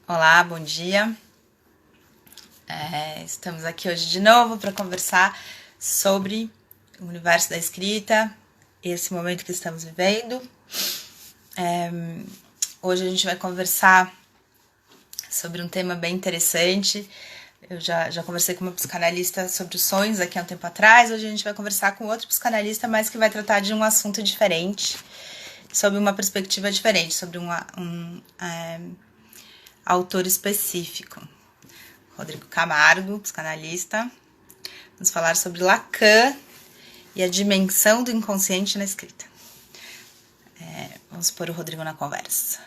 Olá, bom dia. Estamos aqui hoje de novo para conversar sobre o universo da escrita, esse momento que estamos vivendo. Hoje a gente vai conversar sobre um tema bem interessante. Eu já conversei com uma psicanalista sobre os sonhos aqui há um tempo atrás. Hoje a gente vai conversar com outro psicanalista, mas que vai tratar de um assunto diferente, sobre uma perspectiva diferente, sobre um autor específico. Rodrigo Camargo, psicanalista, vamos falar sobre Lacan e a dimensão do inconsciente na escrita. Vamos pôr o Rodrigo na conversa.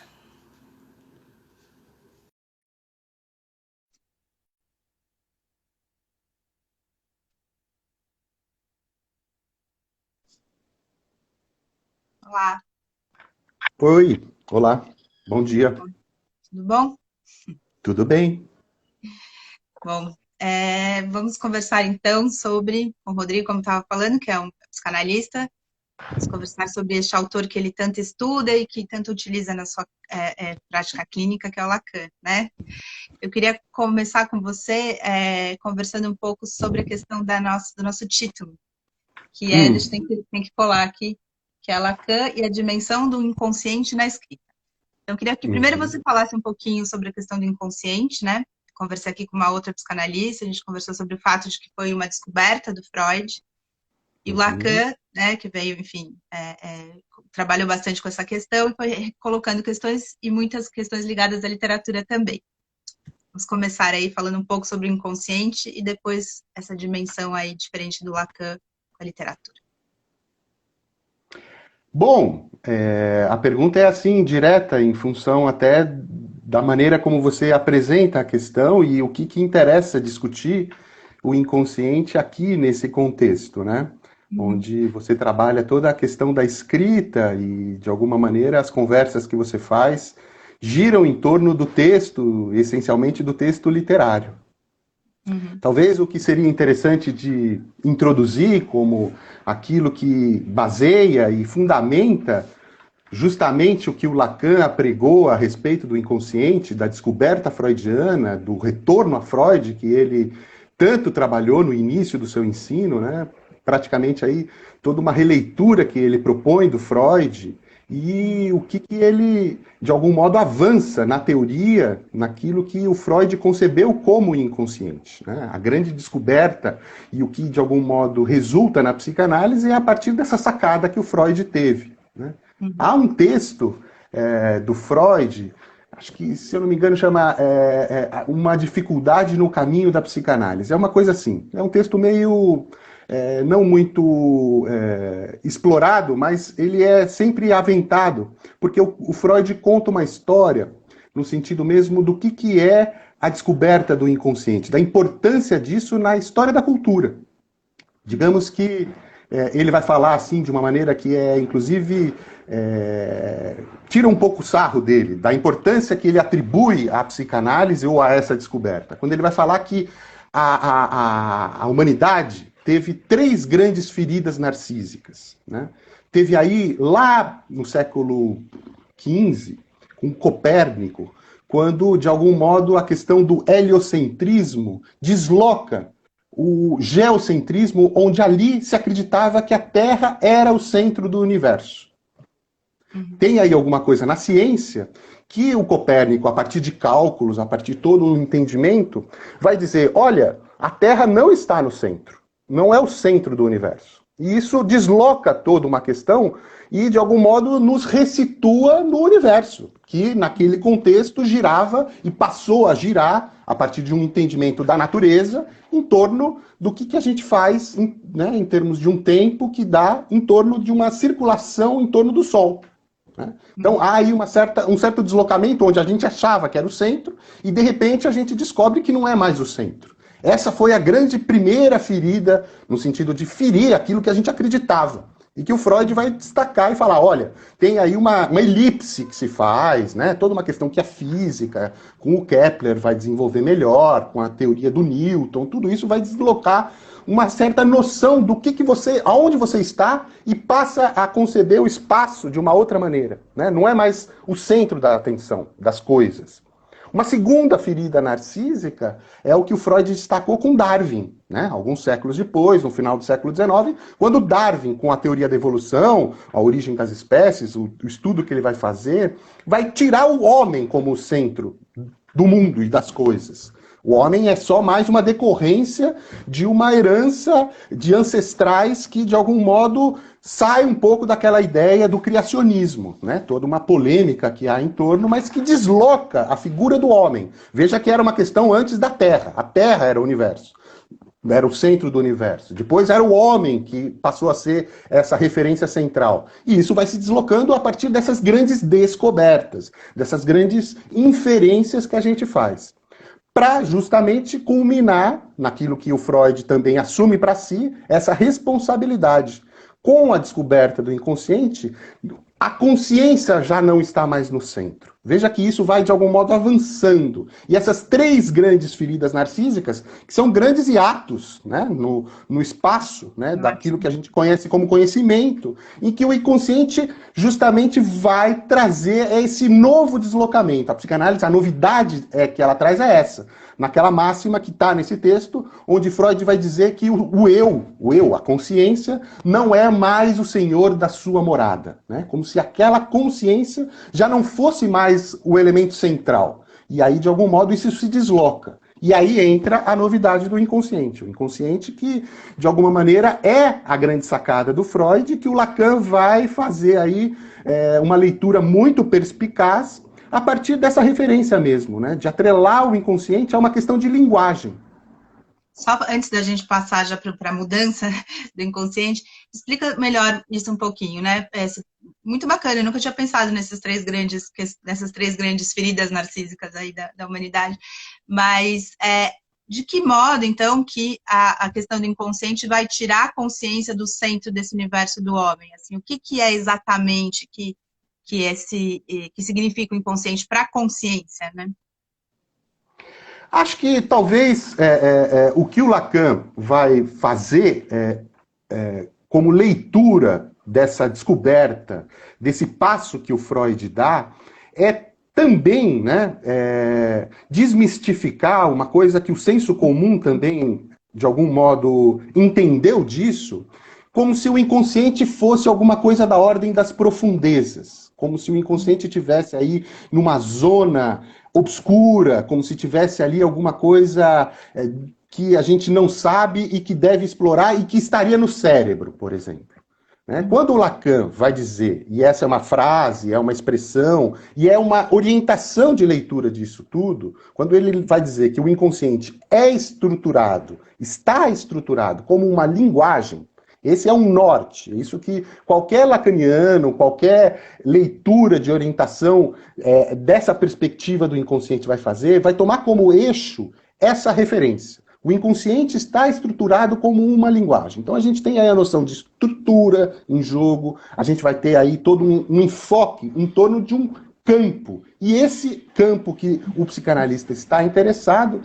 Olá. Oi, olá, bom dia, Tudo bom? tudo bem? Bom, vamos conversar então sobre o Rodrigo, como estava falando, que é um psicanalista. Vamos conversar sobre este autor que ele tanto estuda e que tanto utiliza na sua prática clínica, que é o Lacan, né? Eu queria começar com você conversando um pouco sobre a questão do nosso título, que a gente Hum, tem que colar aqui, que é Lacan e a dimensão do inconsciente na escrita. Então, eu queria que primeiro você uhum, falasse um pouquinho sobre a questão do inconsciente, né? Conversei aqui com uma outra psicanalista, a gente conversou sobre o fato de que foi uma descoberta do Freud, e o uhum. Lacan, né, que veio, enfim, trabalhou bastante com essa questão e foi colocando questões e muitas questões ligadas à literatura também. Vamos começar aí falando um pouco sobre o inconsciente e depois essa dimensão aí diferente do Lacan com a literatura. Bom, a pergunta é assim, direta, em função até da maneira como você apresenta a questão e o que interessa discutir o inconsciente aqui nesse contexto, né? Uhum. Onde você trabalha toda a questão da escrita e, de alguma maneira, as conversas que você faz giram em torno do texto, essencialmente do texto literário. Uhum. Talvez o que seria interessante de introduzir como aquilo que baseia e fundamenta justamente o que o Lacan apregou a respeito do inconsciente, da descoberta freudiana, do retorno a Freud, que ele tanto trabalhou no início do seu ensino, né? Praticamente aí toda uma releitura que ele propõe do Freud e o que ele, de algum modo, avança na teoria, naquilo que o Freud concebeu como inconsciente. Né? A grande descoberta e o que, de algum modo, resulta na psicanálise é a partir dessa sacada que o Freud teve. Né? Uhum. Há um texto do Freud, acho que, se eu não me engano, chama Uma Dificuldade no Caminho da Psicanálise. É uma coisa assim. É um texto meio não muito explorado, mas ele é sempre aventado, porque o Freud conta uma história no sentido mesmo do que é a descoberta do inconsciente, da importância disso na história da cultura. Digamos que ele vai falar assim de uma maneira que inclusive, tira um pouco o sarro dele, da importância que ele atribui à psicanálise ou a essa descoberta. Quando ele vai falar que a humanidade teve três grandes feridas narcísicas. Né? Teve aí, lá no século XV, com Copérnico, quando, de algum modo, a questão do heliocentrismo desloca o geocentrismo, onde ali se acreditava que a Terra era o centro do universo. Uhum. Tem aí alguma coisa na ciência que o Copérnico, a partir de cálculos, a partir de todo o entendimento, vai dizer: olha, a Terra não está no centro, não é o centro do universo. E isso desloca toda uma questão e, de algum modo, nos ressitua no universo, que naquele contexto girava e passou a girar, a partir de um entendimento da natureza, em torno do que a gente faz, né, em termos de um tempo que dá em torno de uma circulação em torno do Sol. Né? Então Uhum. há aí um certo deslocamento onde a gente achava que era o centro e de repente a gente descobre que não é mais o centro. Essa foi a grande primeira ferida, no sentido de ferir aquilo que a gente acreditava. E que o Freud vai destacar e falar: olha, tem aí uma elipse que se faz, né? Toda uma questão que a física, com o Kepler, vai desenvolver melhor, com a teoria do Newton, tudo isso vai deslocar uma certa noção do que você, aonde você está e passa a conceber o espaço de uma outra maneira. Né? Não é mais o centro da atenção das coisas. Uma segunda ferida narcísica é o que o Freud destacou com Darwin, né? Alguns séculos depois, no final do século XIX, quando Darwin, com a teoria da evolução, a origem das espécies, o estudo que ele vai fazer, vai tirar o homem como centro do mundo e das coisas. O homem é só mais uma decorrência de uma herança de ancestrais que, de algum modo, sai um pouco daquela ideia do criacionismo, né? Toda uma polêmica que há em torno, mas que desloca a figura do homem. Veja que era uma questão antes da Terra. A Terra era o universo. Era o centro do universo. Depois era o homem que passou a ser essa referência central. E isso vai se deslocando a partir dessas grandes descobertas, dessas grandes inferências que a gente faz, para justamente culminar naquilo que o Freud também assume para si, essa responsabilidade. Com a descoberta do inconsciente, a consciência já não está mais no centro. Veja que isso vai, de algum modo, avançando. E essas três grandes feridas narcísicas, que são grandes hiatos, né, no espaço, né, daquilo que a gente conhece como conhecimento, em que o inconsciente justamente vai trazer esse novo deslocamento. A psicanálise, a novidade que ela traz é essa. Naquela máxima que está nesse texto, onde Freud vai dizer que o eu, a consciência, não é mais o senhor da sua morada, né? Como se aquela consciência já não fosse mais o elemento central. E aí, de algum modo, isso se desloca. E aí entra a novidade do inconsciente. O inconsciente que, de alguma maneira, é a grande sacada do Freud, que o Lacan vai fazer aí uma leitura muito perspicaz a partir dessa referência mesmo, né? De atrelar o inconsciente a uma questão de linguagem. Só antes da gente passar já para a mudança do inconsciente, explica melhor isso um pouquinho, né? Muito bacana, eu nunca tinha pensado nessas três grandes feridas narcísicas aí da humanidade, mas de que modo, então, que a questão do inconsciente vai tirar a consciência do centro desse universo do homem? Assim, o que é exatamente que significa o inconsciente para a consciência, né? Acho que talvez o que o Lacan vai fazer como leitura dessa descoberta, desse passo que o Freud dá, é também, né, desmistificar uma coisa que o senso comum também, de algum modo, entendeu disso, como se o inconsciente fosse alguma coisa da ordem das profundezas, como se o inconsciente tivesse aí numa zona obscura, como se tivesse ali alguma coisa que a gente não sabe e que deve explorar e que estaria no cérebro, por exemplo. Né? Quando o Lacan vai dizer, e essa é uma frase, é uma expressão, e é uma orientação de leitura disso tudo, quando ele vai dizer que o inconsciente é estruturado, está estruturado como uma linguagem, esse é um norte, isso que qualquer lacaniano, qualquer leitura de orientação dessa perspectiva do inconsciente vai fazer, vai tomar como eixo essa referência. O inconsciente está estruturado como uma linguagem. Então a gente tem aí a noção de estrutura em jogo, a gente vai ter aí todo um enfoque em torno de um campo. E esse campo que o psicanalista está interessado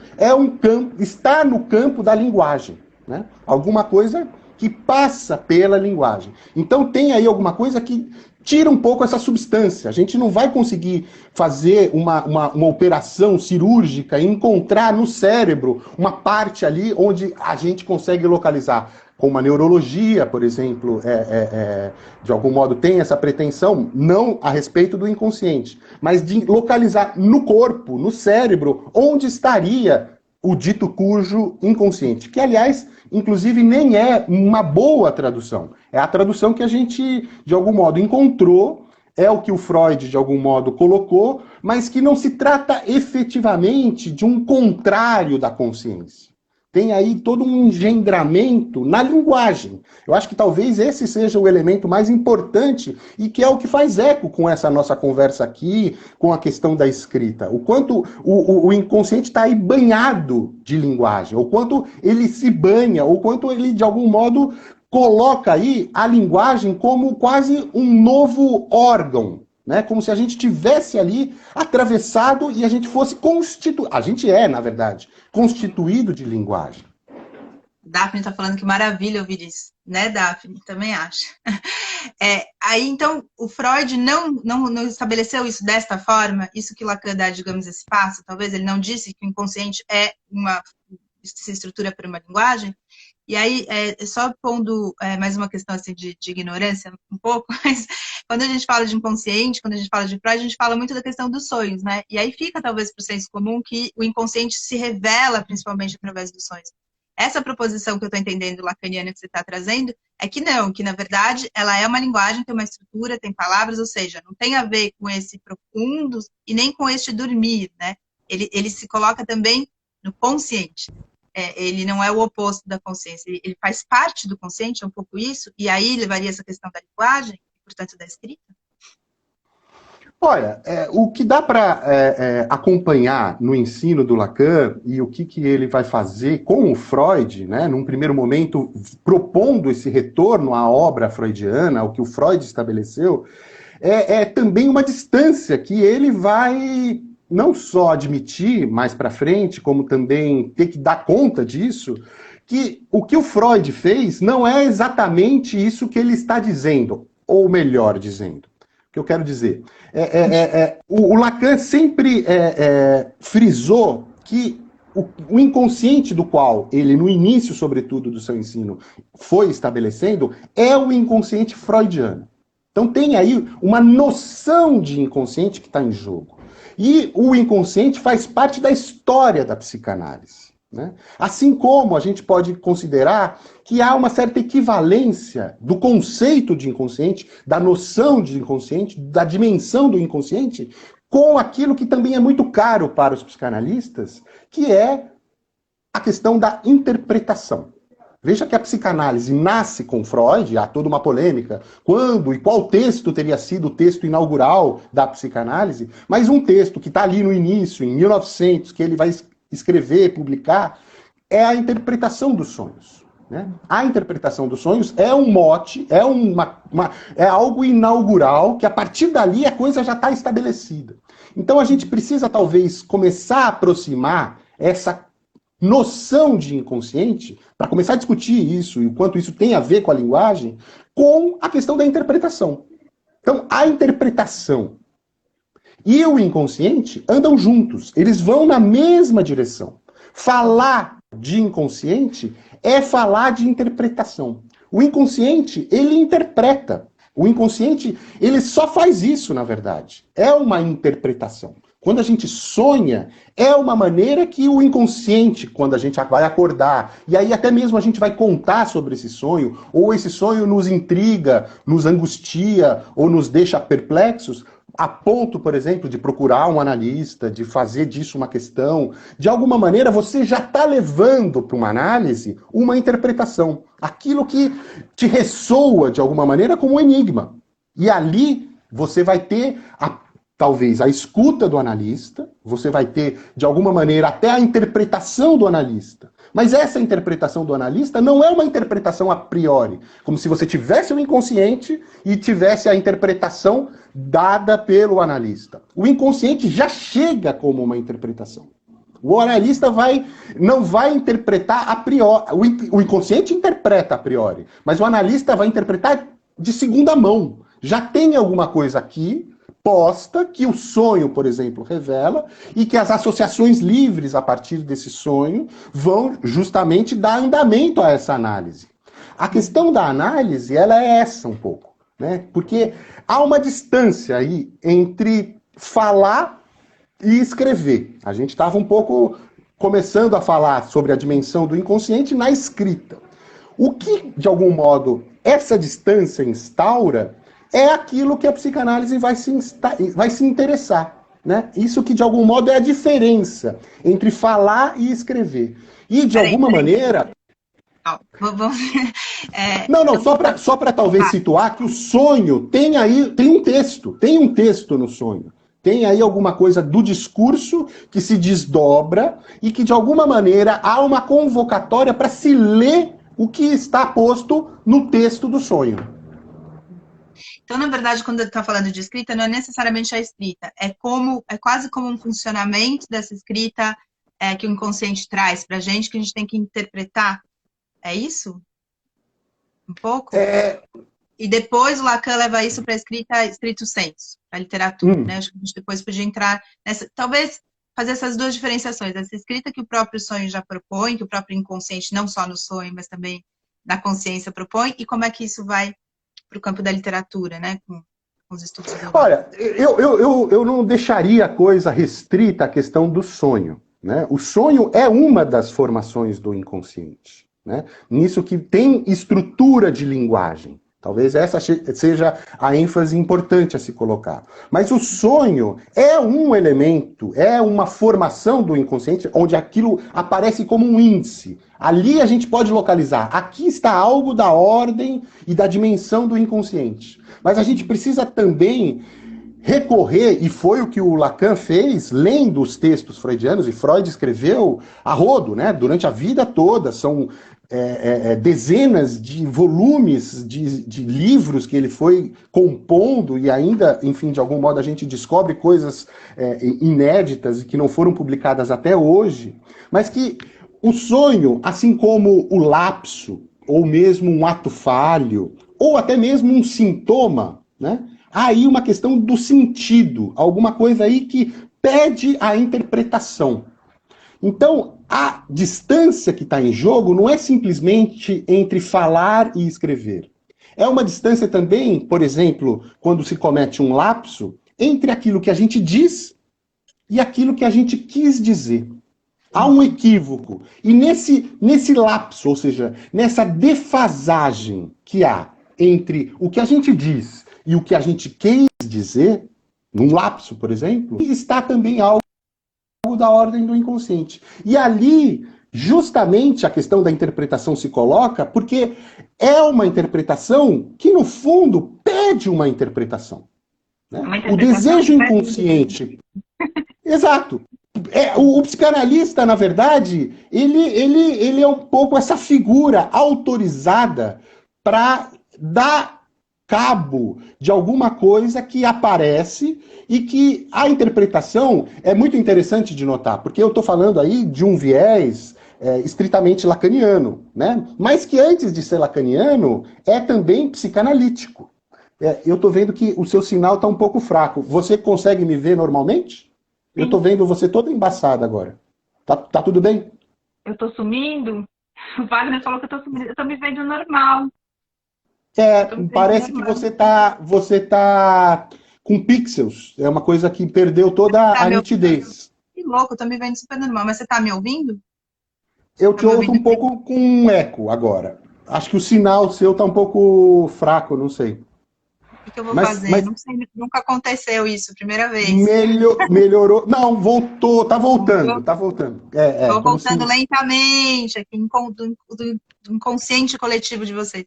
está no campo da linguagem, né? Alguma coisa que passa pela linguagem. Então tem aí alguma coisa que tira um pouco essa substância. A gente não vai conseguir fazer uma operação cirúrgica e encontrar no cérebro uma parte ali onde a gente consegue localizar. Como a neurologia, por exemplo, de algum modo tem essa pretensão, não a respeito do inconsciente, mas de localizar no corpo, no cérebro, onde estaria o dito cujo inconsciente, que, aliás, inclusive nem é uma boa tradução. É a tradução que a gente, de algum modo, encontrou, é o que o Freud, de algum modo, colocou, mas que não se trata efetivamente de um contrário da consciência. Tem aí todo um engendramento na linguagem. Eu acho que talvez esse seja o elemento mais importante e que é o que faz eco com essa nossa conversa aqui, com a questão da escrita. O quanto o inconsciente está aí banhado de linguagem, o quanto ele se banha, o quanto ele, de algum modo, coloca aí a linguagem como quase um novo órgão, né? Como se a gente tivesse ali atravessado e a gente fosse constituído. A gente na verdade, constituído de linguagem. Daphne está falando que maravilha ouvir isso. Né, Daphne? Também acho. Aí, então, o Freud não estabeleceu isso desta forma, isso que Lacan dá, digamos, esse passo, talvez ele não disse que o inconsciente se estrutura por uma linguagem. E aí, só pondo mais uma questão assim, de ignorância um pouco, mas quando a gente fala de inconsciente, quando a gente fala de Freud, a gente fala muito da questão dos sonhos, né? E aí fica talvez para o senso comum que o inconsciente se revela principalmente através dos sonhos. Essa proposição que eu estou entendendo lacaniana que você está trazendo é que não, que na verdade ela é uma linguagem, tem uma estrutura, tem palavras, ou seja, não tem a ver com esse profundo e nem com este dormir, né? Ele se coloca também no consciente. Ele não é o oposto da consciência, ele faz parte do consciente, é um pouco isso, e aí levaria essa questão da linguagem, portanto da escrita? Olha, o que dá para acompanhar no ensino do Lacan e o que ele vai fazer com o Freud, né, num primeiro momento, propondo esse retorno à obra freudiana, ao que o Freud estabeleceu, é também uma distância que ele vai não só admitir mais para frente, como também ter que dar conta disso, que o que o Freud fez não é exatamente isso que ele está dizendo, ou melhor dizendo. O que eu quero dizer? O Lacan sempre frisou que o inconsciente do qual ele, no início, sobretudo, do seu ensino, foi estabelecendo, é o inconsciente freudiano. Então tem aí uma noção de inconsciente que está em jogo. E o inconsciente faz parte da história da psicanálise. Né? Assim como a gente pode considerar que há uma certa equivalência do conceito de inconsciente, da noção de inconsciente, da dimensão do inconsciente, com aquilo que também é muito caro para os psicanalistas, que é a questão da interpretação. Veja que a psicanálise nasce com Freud, há toda uma polêmica, quando e qual texto teria sido o texto inaugural da psicanálise, mas um texto que está ali no início, em 1900, que ele vai escrever, publicar, é a interpretação dos sonhos. Né? A interpretação dos sonhos é um mote, é algo inaugural, que a partir dali a coisa já está estabelecida. Então a gente precisa talvez começar a aproximar essa noção de inconsciente, para começar a discutir isso e o quanto isso tem a ver com a linguagem, com a questão da interpretação. Então, a interpretação e o inconsciente andam juntos, eles vão na mesma direção. Falar de inconsciente é falar de interpretação. O inconsciente, ele interpreta. O inconsciente, ele só faz isso, na verdade. É uma interpretação. Quando a gente sonha, é uma maneira que o inconsciente, quando a gente vai acordar, e aí até mesmo a gente vai contar sobre esse sonho, ou esse sonho nos intriga, nos angustia, ou nos deixa perplexos, a ponto, por exemplo, de procurar um analista, de fazer disso uma questão, de alguma maneira você já está levando para uma análise uma interpretação. Aquilo que te ressoa, de alguma maneira, como um enigma. E ali você vai ter talvez a escuta do analista, você vai ter, de alguma maneira, até a interpretação do analista. Mas essa interpretação do analista não é uma interpretação a priori, como se você tivesse o inconsciente e tivesse a interpretação dada pelo analista. O inconsciente já chega como uma interpretação. O analista não vai interpretar a priori. O inconsciente interpreta a priori, mas o analista vai interpretar de segunda mão. Já tem alguma coisa aqui posta que o sonho, por exemplo, revela e que as associações livres a partir desse sonho vão justamente dar andamento a essa análise. A questão da análise, ela é essa um pouco, né? Porque há uma distância aí entre falar e escrever. A gente estava um pouco começando a falar sobre a dimensão do inconsciente na escrita. O que, de algum modo, essa distância instaura é aquilo que a psicanálise vai se interessar. Né? Isso que, de algum modo, é a diferença entre falar e escrever. E, de alguma maneira... Não, só para talvez situar que o sonho tem um texto no sonho. Tem aí alguma coisa do discurso que se desdobra e que, de alguma maneira, há uma convocatória para se ler o que está posto no texto do sonho. Então, na verdade, quando está falando de escrita, não é necessariamente a escrita, é quase como um funcionamento dessa escrita que o inconsciente traz para a gente, que a gente tem que interpretar. É isso? um pouco? É, E depois o Lacan leva isso para a escrita estrito sensu, para a literatura, né? Acho que a gente depois podia entrar nessa, talvez fazer essas duas diferenciações, essa escrita que o próprio sonho já propõe, que o próprio inconsciente, não só no sonho, mas também na consciência propõe, e como é que isso vai para o campo da literatura, né? Com os estudos do Lacan. Olha, eu não deixaria a coisa restrita à questão do sonho, né? O sonho é uma das formações do inconsciente, né? Nisso que tem estrutura de linguagem. Talvez essa seja a ênfase importante a se colocar. Mas o sonho é um elemento, é uma formação do inconsciente onde aquilo aparece como um índice. Ali a gente pode localizar. Aqui está algo da ordem e da dimensão do inconsciente. Mas a gente precisa também recorrer, e foi o que o Lacan fez, lendo os textos freudianos, e Freud escreveu a rodo, né, durante a vida toda, são dezenas de volumes de livros que ele foi compondo, e ainda, enfim, de algum modo a gente descobre coisas inéditas e que não foram publicadas até hoje, mas que o sonho, assim como o lapso, ou mesmo um ato falho, ou até mesmo um sintoma, né? Há aí uma questão do sentido, alguma coisa aí que pede a interpretação. Então, a distância que está em jogo não é simplesmente entre falar e escrever. É uma distância também, por exemplo, quando se comete um lapso, entre aquilo que a gente diz e aquilo que a gente quis dizer. Há um equívoco. E nesse lapso, ou seja, nessa defasagem que há entre o que a gente diz e o que a gente quis dizer, num lapso, por exemplo, está também algo da ordem do inconsciente. E ali, justamente, a questão da interpretação se coloca, porque é uma interpretação que, no fundo, pede uma interpretação. Né? O desejo inconsciente. Exato. O psicanalista, na verdade, ele é um pouco essa figura autorizada para dar cabo de alguma coisa que aparece e que a interpretação é muito interessante de notar, porque eu estou falando aí de um viés estritamente lacaniano, né? Mas que antes de ser lacaniano é também psicanalítico. Eu estou vendo que o seu sinal está um pouco fraco. Você consegue me ver normalmente? Eu estou vendo você toda embaçada agora. Tá tudo bem? Eu estou sumindo? O Wagner falou que eu estou sumindo. Eu estou me vendo normal. Parece que você tá com pixels. É uma coisa que perdeu toda a nitidez. Que louco, eu tô me vendo super normal. Mas você tá me ouvindo? Eu te ouço um pouco com um eco agora. Acho que o sinal seu tá um pouco fraco, não sei. O que eu vou fazer? Não sei, nunca aconteceu isso, primeira vez. Melhorou. Não, voltou, tá voltando. Estou voltando lentamente aqui do inconsciente coletivo de vocês.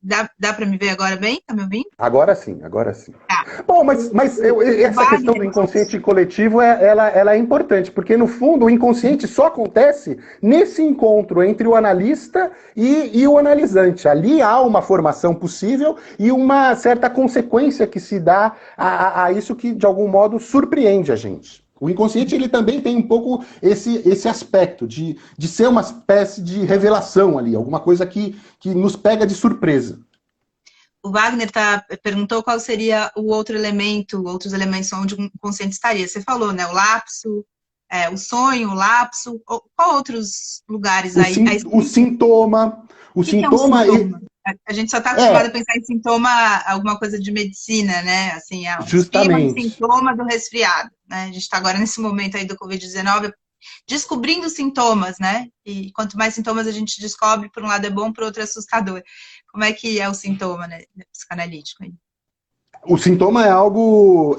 Dá para me ver agora bem? Tá me ouvindo? Agora sim, agora sim. Tá. Bom, mas essa questão do inconsciente coletivo, ela é importante, porque no fundo o inconsciente só acontece nesse encontro entre o analista e o analisante. Ali há uma formação possível e uma certa consequência que se dá a isso que de algum modo surpreende a gente. O inconsciente ele também tem um pouco esse aspecto de ser uma espécie de revelação ali, alguma coisa que nos pega de surpresa. O Wagner perguntou qual seria o outro elemento, outros elementos onde o inconsciente estaria. Você falou, né? O lapso, o sonho, o lapso. Qual outros lugares aí? O sintoma. O sintoma. É um sintoma? A gente só está acostumado a pensar em sintoma, alguma coisa de medicina, né? Assim, justamente. Um sintoma do resfriado, né? A gente está agora nesse momento aí do Covid-19 descobrindo sintomas, né? E quanto mais sintomas a gente descobre, por um lado é bom, por outro é assustador. Como é que é o sintoma, né, psicanalítico aí? O sintoma é algo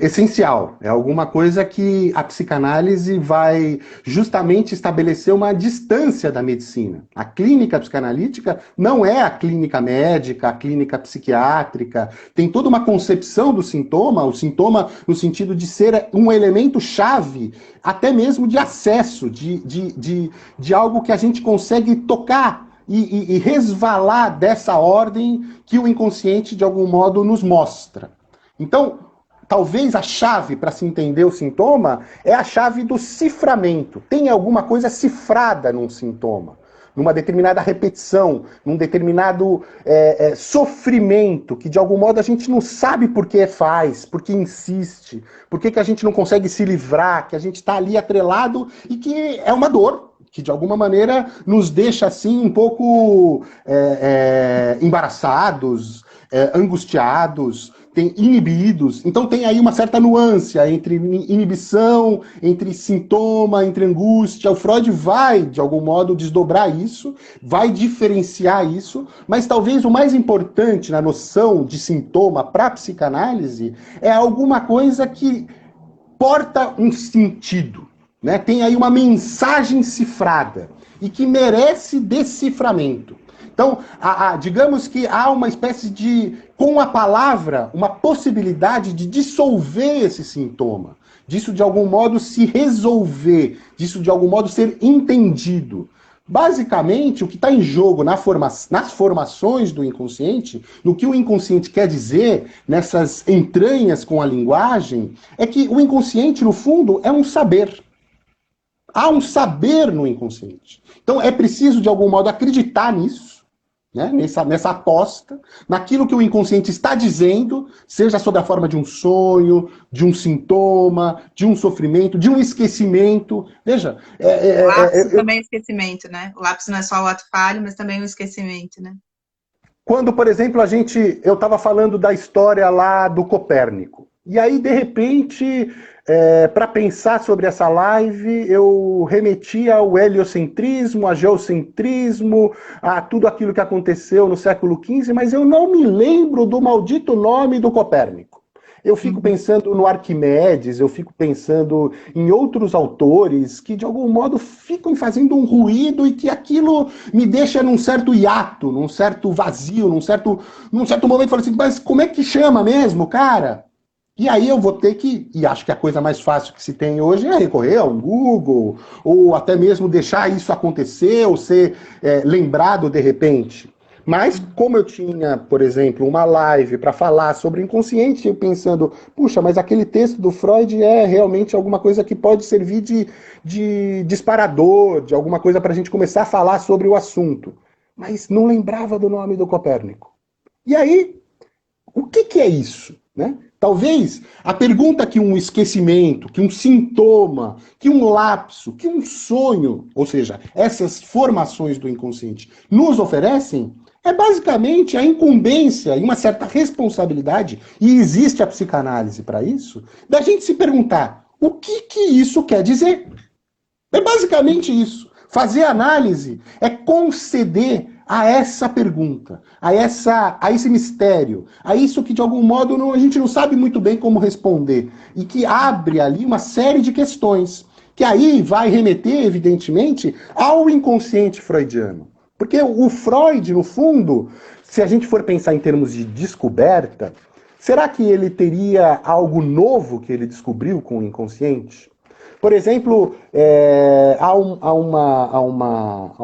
essencial, é alguma coisa que a psicanálise vai justamente estabelecer uma distância da medicina. A clínica psicanalítica não é a clínica médica, a clínica psiquiátrica, tem toda uma concepção do sintoma, o sintoma no sentido de ser um elemento-chave, até mesmo de acesso, de algo que a gente consegue tocar, e resvalar dessa ordem que o inconsciente, de algum modo, nos mostra. Então, talvez a chave para se entender o sintoma é a chave do ciframento. Tem alguma coisa cifrada num sintoma. numa determinada repetição, num determinado sofrimento, que de algum modo a gente não sabe por que faz, por que insiste, por que a gente não consegue se livrar, que a gente está ali atrelado e que é uma dor, que de alguma maneira nos deixa assim um pouco embaraçados, angustiados, inibidos. Então tem aí uma certa nuance entre inibição, entre sintoma, entre angústia. O Freud vai, de algum modo, desdobrar isso, vai diferenciar isso, mas talvez o mais importante na noção de sintoma para a psicanálise é alguma coisa que porta um sentido, né? Tem aí uma mensagem cifrada e que merece deciframento. Então, digamos que há uma espécie de, com a palavra, uma possibilidade de dissolver esse sintoma, disso de algum modo se resolver, disso de algum modo ser entendido. Basicamente, o que está em jogo nas formações do inconsciente, no que o inconsciente quer dizer, nessas entranhas com a linguagem, é que o inconsciente, no fundo, é um saber. Há um saber no inconsciente. Então, é preciso, de algum modo, acreditar nisso, né? Nessa aposta, naquilo que o inconsciente está dizendo, seja sob a forma de um sonho, de um sintoma, de um sofrimento, de um esquecimento. Veja... O lapso também é esquecimento, né? O lapso não é só o ato falho, mas também o esquecimento, né? Quando, por exemplo, eu estava falando da história lá do Copérnico, e aí, de repente... para pensar sobre essa live, eu remeti ao heliocentrismo, a geocentrismo, a tudo aquilo que aconteceu no século XV, mas eu não me lembro do maldito nome do Copérnico. Eu fico pensando no Arquimedes, eu fico pensando em outros autores que, de algum modo, ficam fazendo um ruído e que aquilo me deixa num certo hiato, num certo vazio, num certo momento, eu falo assim, mas como é que chama mesmo, cara? E aí eu vou ter que, e acho que a coisa mais fácil que se tem hoje é recorrer ao Google, ou até mesmo deixar isso acontecer, ou ser lembrado de repente. Mas como eu tinha, por exemplo, uma live para falar sobre o inconsciente, eu pensando, puxa, mas aquele texto do Freud é realmente alguma coisa que pode servir de disparador, de alguma coisa para a gente começar a falar sobre o assunto. Mas não lembrava do nome do Copérnico. E aí, o que é isso, né? Talvez a pergunta que um esquecimento, que um sintoma, que um lapso, que um sonho, ou seja, essas formações do inconsciente nos oferecem, é basicamente a incumbência e uma certa responsabilidade, e existe a psicanálise para isso, da gente se perguntar o que isso quer dizer. É basicamente isso. Fazer análise é conceder a essa pergunta, a esse mistério, a isso que de algum modo a gente não sabe muito bem como responder, e que abre ali uma série de questões, que aí vai remeter, evidentemente, ao inconsciente freudiano. Porque o Freud, no fundo, se a gente for pensar em termos de descoberta, será que ele teria algo novo que ele descobriu com o inconsciente? Por exemplo, há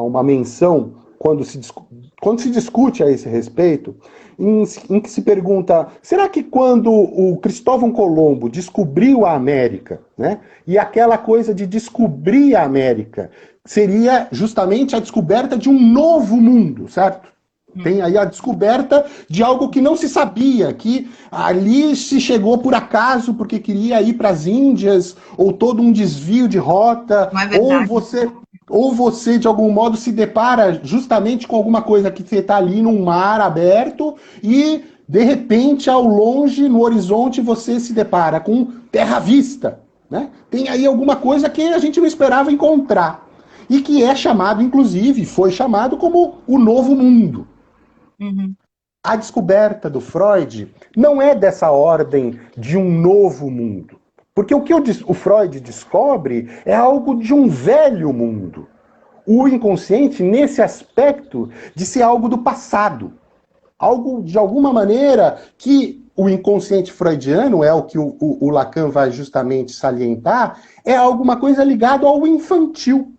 uma menção, quando se discute a esse respeito, em que se pergunta, será que quando o Cristóvão Colombo descobriu a América, né, e aquela coisa de descobrir a América, seria justamente a descoberta de um novo mundo, certo? Tem aí a descoberta de algo que não se sabia, que ali se chegou por acaso porque queria ir para as Índias, ou todo um desvio de rota, ou você de algum modo se depara justamente com alguma coisa que você está ali num mar aberto e de repente ao longe, no horizonte, você se depara com terra à vista, né? Tem aí alguma coisa que a gente não esperava encontrar e que é chamado, inclusive, foi chamado como o novo mundo. Uhum. A descoberta do Freud não é dessa ordem de um novo mundo. Porque o que o Freud descobre é algo de um velho mundo. O inconsciente, nesse aspecto, de ser algo do passado. Algo, de alguma maneira, que o inconsciente freudiano, é o que o Lacan vai justamente salientar, é alguma coisa ligada ao infantil.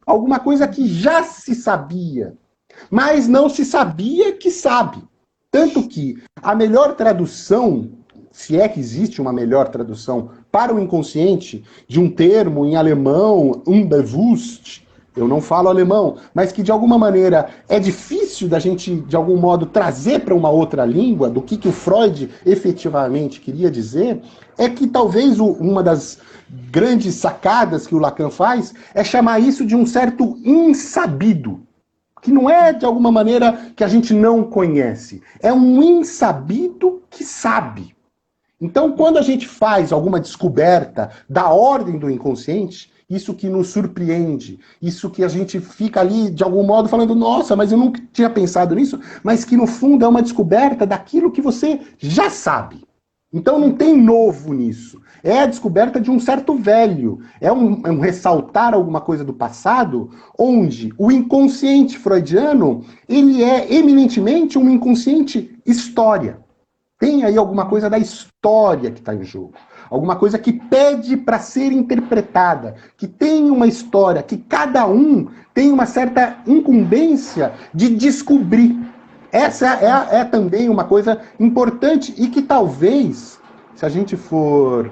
Alguma coisa que já se sabia. Mas não se sabia que sabe. Tanto que a melhor tradução, se é que existe uma melhor tradução para o inconsciente, de um termo em alemão, Unbewusst, eu não falo alemão, mas que de alguma maneira é difícil da gente, de algum modo, trazer para uma outra língua do que o Freud efetivamente queria dizer, é que talvez uma das grandes sacadas que o Lacan faz é chamar isso de um certo insabido, que não é, de alguma maneira, que a gente não conhece. É um insabido que sabe. Então, quando a gente faz alguma descoberta da ordem do inconsciente, isso que nos surpreende, isso que a gente fica ali, de algum modo, falando, nossa, mas eu nunca tinha pensado nisso, mas que, no fundo, é uma descoberta daquilo que você já sabe. Então, não tem novo nisso. É a descoberta de um certo velho. É um ressaltar alguma coisa do passado, onde o inconsciente freudiano, ele é eminentemente um inconsciente história. Tem aí alguma coisa da história que está em jogo. Alguma coisa que pede para ser interpretada, que tem uma história, que cada um tem uma certa incumbência de descobrir. Essa é também uma coisa importante e que talvez, se a gente for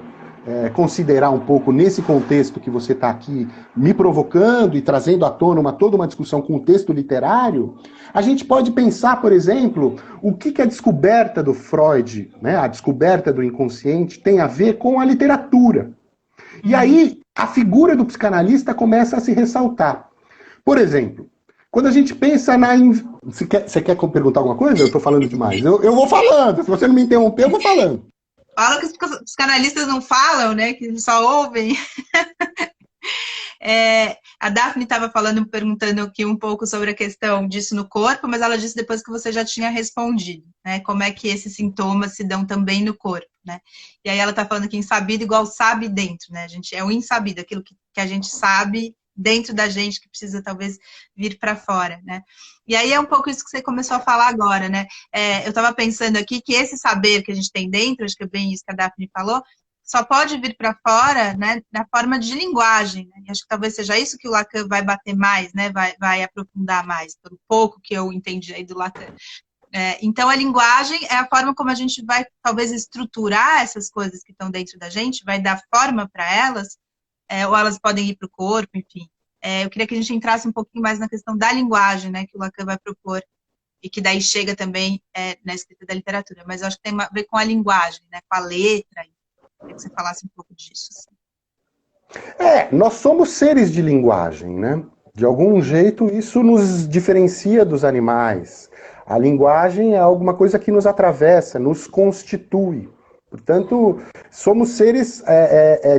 considerar um pouco nesse contexto que você está aqui me provocando e trazendo à tona toda uma discussão com o texto literário, a gente pode pensar, por exemplo, o que a descoberta do Freud, né, a descoberta do inconsciente, tem a ver com a literatura. E aí a figura do psicanalista começa a se ressaltar. Por exemplo, quando a gente pensa na... Você quer perguntar alguma coisa? Eu estou falando demais. Eu vou falando. Se você não me interromper, eu vou falando. Fala que os psicanalistas não falam, né? Que eles só ouvem. A Daphne estava perguntando aqui um pouco sobre a questão disso no corpo, mas ela disse depois que você já tinha respondido, né? Como é que esses sintomas se dão também no corpo, né? E aí ela está falando que insabido igual sabe dentro, né? A gente é o insabido, aquilo que a gente sabe dentro da gente, que precisa talvez vir para fora, né? E aí é um pouco isso que você começou a falar agora, né? Eu estava pensando aqui que esse saber que a gente tem dentro, acho que é bem isso que a Daphne falou, só pode vir para fora, né, na forma de linguagem, né? E acho que talvez seja isso que o Lacan vai bater mais, né? Vai aprofundar mais, pelo pouco que eu entendi aí do Lacan. Então, a linguagem é a forma como a gente vai, talvez, estruturar essas coisas que estão dentro da gente, vai dar forma para elas, ou elas podem ir para o corpo, enfim. Eu queria que a gente entrasse um pouquinho mais na questão da linguagem, né, que o Lacan vai propor, e que daí chega também na escrita da literatura. Mas eu acho que tem a ver com a linguagem, né, com a letra. Queria que você falasse um pouco disso. Assim. Nós somos seres de linguagem, né? De algum jeito, isso nos diferencia dos animais. A linguagem é alguma coisa que nos atravessa, nos constitui. Portanto, somos seres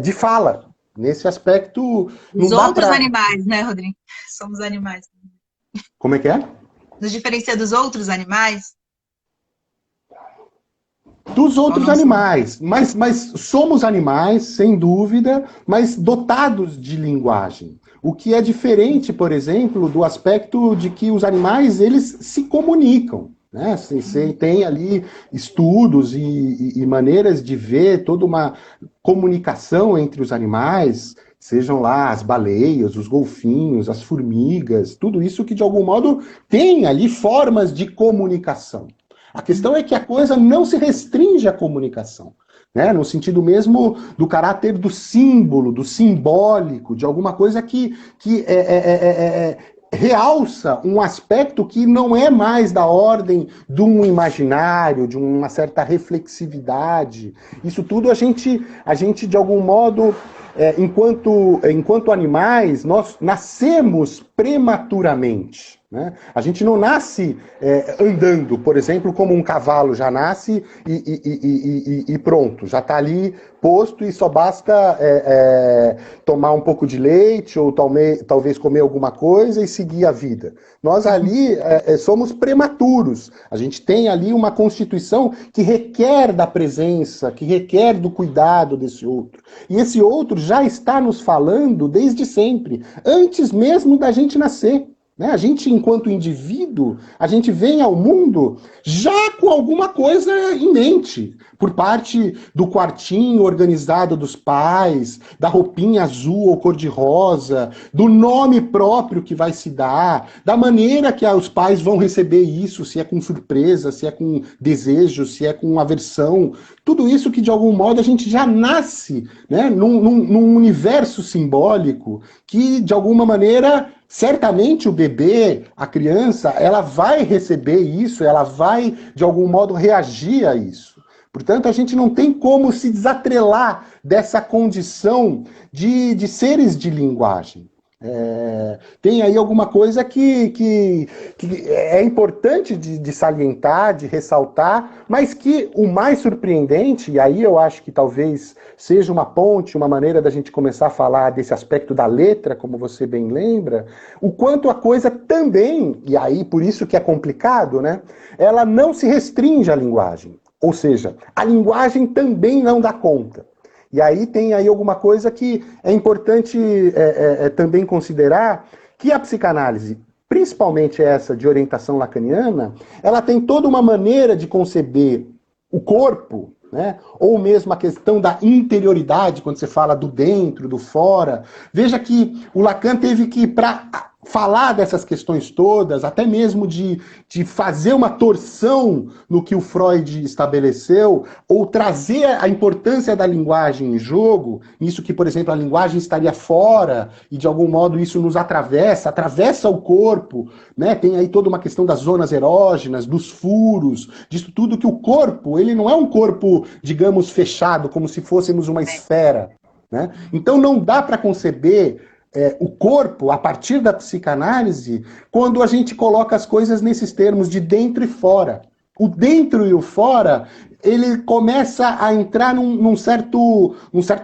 de fala. Nesse aspecto... Os outros animais, né, Rodrigo? Somos animais. Como é que é? Nos diferencia dos outros animais? Dos outros animais. Mas somos animais, sem dúvida, mas dotados de linguagem. O que é diferente, por exemplo, do aspecto de que os animais, eles se comunicam. Né? Você tem ali estudos e maneiras de ver toda uma comunicação entre os animais, sejam lá as baleias, os golfinhos, as formigas, tudo isso que de algum modo tem ali formas de comunicação. A questão é que a coisa não se restringe à comunicação, né? No sentido mesmo do caráter do símbolo, do simbólico, de alguma coisa que realça um aspecto que não é mais da ordem de um imaginário, de uma certa reflexividade. Isso tudo a gente de algum modo, enquanto animais, nós nascemos prematuramente. Né? A gente não nasce andando, por exemplo, como um cavalo já nasce e pronto, já está ali posto e só basta tomar um pouco de leite ou talvez comer alguma coisa e seguir a vida. Nós ali somos prematuros, a gente tem ali uma constituição que requer da presença, que requer do cuidado desse outro. E esse outro já está nos falando desde sempre, antes mesmo da gente nascer. A gente, enquanto indivíduo, a gente vem ao mundo já com alguma coisa em mente, por parte do quartinho organizado dos pais, da roupinha azul ou cor-de-rosa, do nome próprio que vai se dar, da maneira que os pais vão receber isso, se é com surpresa, se é com desejo, se é com aversão. tudo isso que de algum modo a gente já nasce, né, num universo simbólico que de alguma maneira certamente o bebê, a criança, ela vai receber isso, ela vai de algum modo reagir a isso. Portanto, a gente não tem como se desatrelar dessa condição de seres de linguagem. Tem aí alguma coisa que é importante de salientar, de ressaltar, mas que o mais surpreendente, e aí eu acho que talvez seja uma ponte, uma maneira da gente começar a falar desse aspecto da letra, como você bem lembra, o quanto a coisa também, e aí por isso que é complicado, né? Ela não se restringe à linguagem. Ou seja, a linguagem também não dá conta. E aí tem aí alguma coisa que é importante também considerar, que a psicanálise, principalmente essa de orientação lacaniana, ela tem toda uma maneira de conceber o corpo, né? Ou mesmo a questão da interioridade, quando você fala do dentro, do fora. Veja que o Lacan teve que, para falar dessas questões todas, até mesmo de fazer uma torção no que o Freud estabeleceu, ou trazer a importância da linguagem em jogo, isso que, por exemplo, a linguagem estaria fora, e de algum modo isso nos atravessa o corpo, né? Tem aí toda uma questão das zonas erógenas, dos furos, disso tudo que o corpo, ele não é um corpo, digamos, fechado, como se fôssemos uma esfera, né? Então não dá para conceber o corpo, a partir da psicanálise, quando a gente coloca as coisas nesses termos de dentro e fora. O dentro e o fora, ele começa a entrar num certo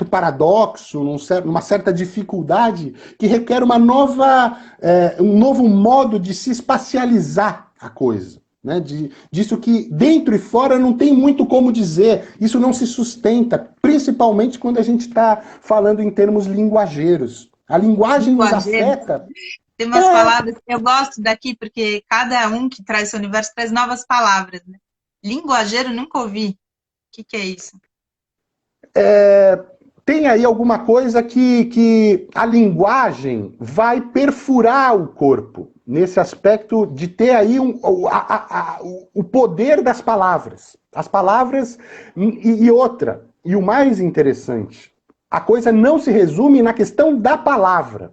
paradoxo, numa certa dificuldade que requer um novo modo de se espacializar a coisa. Né? Disso que dentro e fora não tem muito como dizer, isso não se sustenta, principalmente quando a gente está falando em termos linguageiros. A linguagem nos afeta. Tem umas palavras que eu gosto daqui, porque cada um que traz esse universo traz novas palavras. Né? Linguageiro, nunca ouvi. O que é isso? Tem aí alguma coisa que a linguagem vai perfurar o corpo, nesse aspecto de ter aí o poder das palavras. As palavras e outra. E o mais interessante, a coisa não se resume na questão da palavra.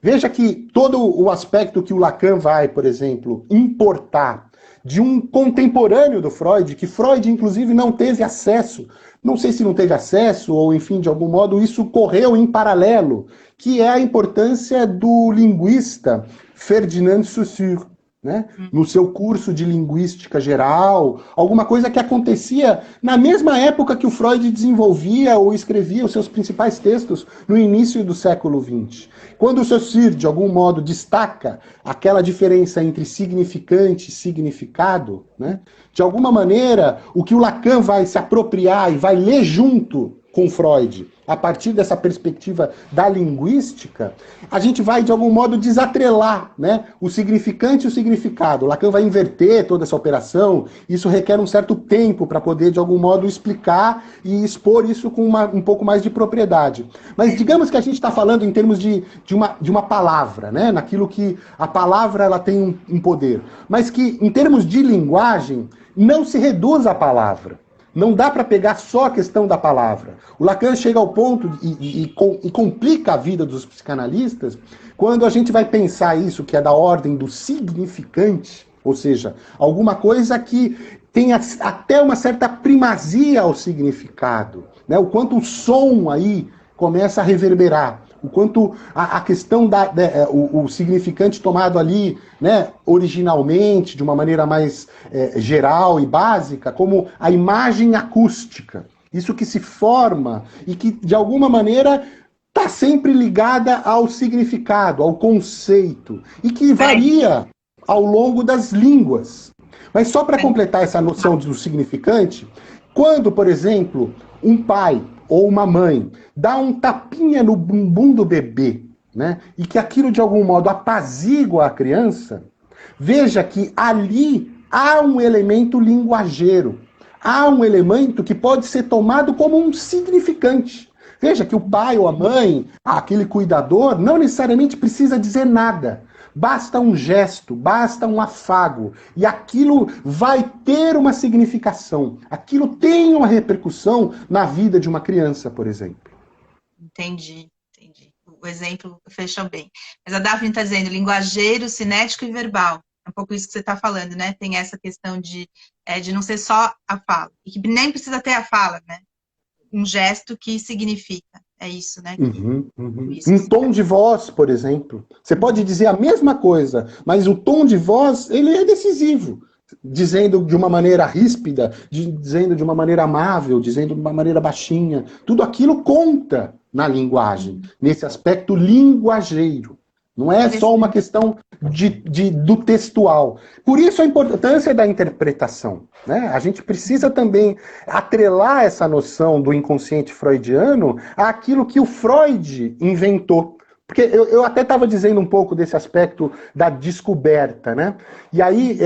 Veja que todo o aspecto que o Lacan vai, por exemplo, importar de um contemporâneo do Freud, que Freud, inclusive, não teve acesso, não sei se não teve acesso, ou enfim, de algum modo, isso correu em paralelo, que é a importância do linguista Ferdinand Saussure, né? No seu curso de linguística geral, alguma coisa que acontecia na mesma época que o Freud desenvolvia ou escrevia os seus principais textos no início do século XX. Quando o Saussure, de algum modo, destaca aquela diferença entre significante e significado, né? De alguma maneira, o que o Lacan vai se apropriar e vai ler junto com Freud, a partir dessa perspectiva da linguística, a gente vai, de algum modo, desatrelar, né, o significante e o significado. Lacan vai inverter toda essa operação, isso requer um certo tempo para poder, de algum modo, explicar e expor isso com um pouco mais de propriedade. Mas digamos que a gente está falando em termos de uma palavra, né, naquilo que a palavra ela tem um poder, mas que, em termos de linguagem, não se reduz à palavra. Não dá para pegar só a questão da palavra. O Lacan chega ao ponto e complica a vida dos psicanalistas quando a gente vai pensar isso, que é da ordem do significante, ou seja, alguma coisa que tenha até uma certa primazia ao significado, né? O quanto o som aí começa a reverberar. O quanto a questão o significante tomado ali, né, originalmente, de uma maneira mais geral e básica, como a imagem acústica. Isso que se forma e que, de alguma maneira, está sempre ligada ao significado, ao conceito, e que varia ao longo das línguas. Mas só para completar essa noção do significante, quando, por exemplo, um pai ou uma mãe dá um tapinha no bumbum do bebê, né, e que aquilo de algum modo apazigua a criança, veja que ali há um elemento linguageiro, há um elemento que pode ser tomado como um significante. Veja que o pai ou a mãe, aquele cuidador, não necessariamente precisa dizer nada. Basta um gesto, basta um afago, e aquilo vai ter uma significação. Aquilo tem uma repercussão na vida de uma criança, por exemplo. Entendi, entendi. O exemplo fechou bem. Mas a Daphne está dizendo linguageiro, cinético e verbal. É um pouco isso que você está falando, né? Tem essa questão de não ser só a fala. E que nem precisa ter a fala, né? Um gesto que significa. É isso, né? Uhum, uhum. Isso, Um tom de voz, por exemplo. Você pode dizer a mesma coisa, mas o tom de voz, ele é decisivo. Dizendo de uma maneira ríspida, dizendo de uma maneira amável, dizendo de uma maneira baixinha. Tudo aquilo conta na linguagem, nesse aspecto linguageiro. Não é só uma questão do textual. Por isso a importância da interpretação. Né? A gente precisa também atrelar essa noção do inconsciente freudiano àquilo que o Freud inventou. Porque eu até estava dizendo um pouco desse aspecto da descoberta, né? E aí